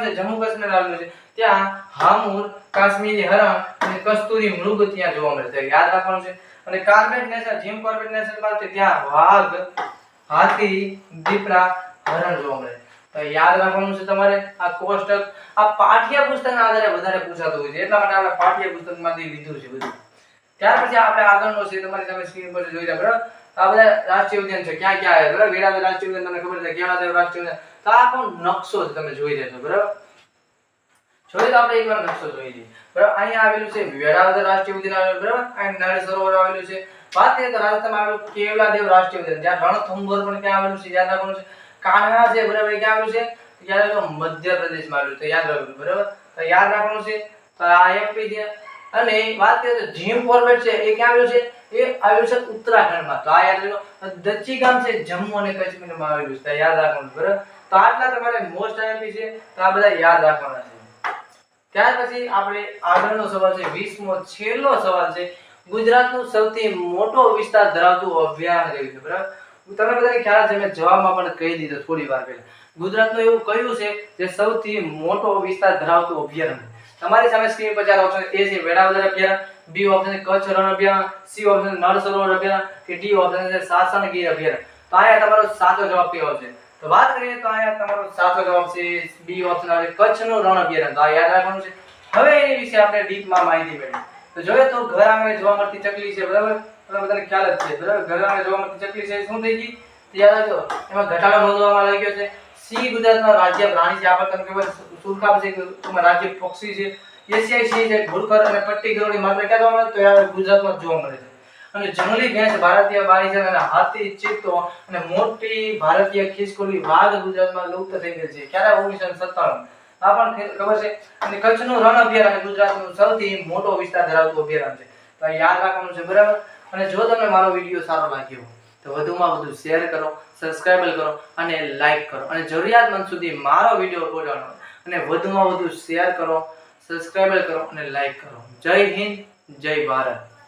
છે જમ્મુ કાશ્મીર આવેલું છે. ત્યાં હામુર, કાશ્મીરી હરણ અને કસ્તુરી મૃગ ત્યાં જોવા મળે છે. યાદ રાખવાનું છે. અને Corbett national Jim Corbett national park છે ત્યાં વાઘ, હાથી, દીપડા, હરણ જોવા મળે. તો યાદ રાખવાનું છે તમારે. આ કોષ્ટક આ પાઠ્ય પુસ્તકના આધારે વધારે પૂછાતું હોય છે એટલા માટે આપણે પાઠ્ય પુસ્તકમાંથી લીધું છે બધું. ત્યાર પછી આપણે આગળનો છે તમારી સામે સ્ક્રીન પર જોઈ રહ્યા બરાબર આ બધા રાષ્ટ્રીય ઉદ્યાન છે ક્યાં ક્યાં આવે બરાબર. વેરાવળ રાષ્ટ્રીય ઉદ્યાન તમને ખબર છે, કેવલાદેવ રાષ્ટ્રીય ઉદ્યાન. તો આ આખો નકશો છે, તમે જોઈ લેજો બરાબર. જોઈએ તો આપણે એકવાર નકશો જોઈ લઈએ બરાબર. અહીંયા આવેલું છે વેરાવળ રાષ્ટ્રીય ઉદ્યાન આવેલું બરાબર. અહીં નળ સરોવર આવેલું છે. વાત કરીએ તો રાજસ્થાનમાં આવેલું કેવલાદેવ રાષ્ટ્રીય ઉદ્યાન, જ્યાં રણથંભોર પણ ક્યાં આવેલું છે યાદ રાખવાનું છે. કાન્હા છે બરાબર, ક્યાં આવેલું છે? યાદ રાખો મધ્યપ્રદેશમાં આવેલું, તો યાદ રાખવું બરાબર. તો યાદ રાખવાનું છે. તો આ એમપી છે. અને વાત કરીએ તો જીમ કોર્બેટ છે એ ક્યાં આવેલું છે? એ આવેલું છે ઉત્તરાખંડમાં. તો આ યાદ રાખો. દચ્ચી ગામ છે જમ્મુ અને કાશ્મીરમાં આવેલું છે, તો યાદ રાખવાનું બરાબર. તો આટલા તમારે મોસ્ટ આઈએમપી છે, તો આ બધા યાદ રાખવાના છે. ત્યાર પછી આપણે આગળનો સવાલ છે 20મો છેલ્લો સવાલ છે, ગુજરાતનું સૌથી મોટો વિસ્તાર ધરાવતું અભયારણ્ય કયું છે બરાબર. તમને બધાને ખ્યાલ છે, મેં જવાબમાં પણ કહી દીધું થોડી વાર પહેલા. ગુજરાતનું એવું કયું છે જે સૌથી મોટો વિસ્તાર ધરાવતું અભયારણ્ય? તમારી સામે સ્ક્રીન પર ચાર ઓપ્શન એ છે વેરાવળ અભયારણ્ય, બી ઓપ્શન છે કચ્છ રણ અભયારણ્ય, સી ઓપ્શન નળ સરોવર અભયારણ્ય, કે ડી ઓપ્શન છે સાસણ ગીર અભયારણ્ય. તો અહીંયા તમારો સાચો જવાબ કયો છે? તો વાત કરીએ તો અહીંયા તમારો સાચો જવાબ છે બી ઓપ્શન આવે કચ્છનું રણ અભયારણ્ય. તો આ યાદ રાખવાનું છે. હવે એની વિશે આપણે ડીપમાં માહિતી મેળવીએ. તો જોઈએ તો ઘર આંગણે જોવા મળતી ચકલી છે બરાબર. તમને બધાને ખ્યાલ જ છે બરાબર. ઘર આંગણે જોવા મળતી ચકલી છે શું થઈ ગઈ? યાદ રાખજો, એમાં ઘટાડો નોંધવામાં આવી ગયો છે. સી ગુજરાતનો રાજ્ય પ્રાણી છે, આ પણ તમને ખબર સુરખાબ છે, તમારું રાજ્ય પક્ષી છે. એશિયાઈ સિંહ છે, ઘુડખર અને પટ્ટી ગરોળી માત્ર ક્યાં જોવા મળે? તો યાર ગુજરાતમાં જોવા મળે છે. અને જંગલી ભેંસ, ભારતીય બારી છે, અને હાથી, ચિત્તો અને મોટી ભારતીય ખિસકોલી વાઘ ગુજરાતમાં લુપ્ત થઈ ગઈ છે. ક્યારે? 1997. આ પણ ખબર છે. અને કચ્છનું રણ અભયારણ્ય ગુજરાતનું સૌથી મોટો વિસ્તાર ધરાવતું અભયારણ્ય છે. તો યાદ રાખવાનું છે બરાબર. અને જો તમને મારો વિડીયો સારો લાગ્યો તો વધુમાં વધુ શેર કરો, સબસ્ક્રાઇબ કરો અને લાઈક કરો. અને જરૂરિયાતમંદ સુધી મારો વિડીયો પહોંચાડો અને વધુમાં વધુ શેર કરો, સબસ્ક્રાઇબ કરો અને લાઈક કરો. જય હિન્દ, જય ભારત.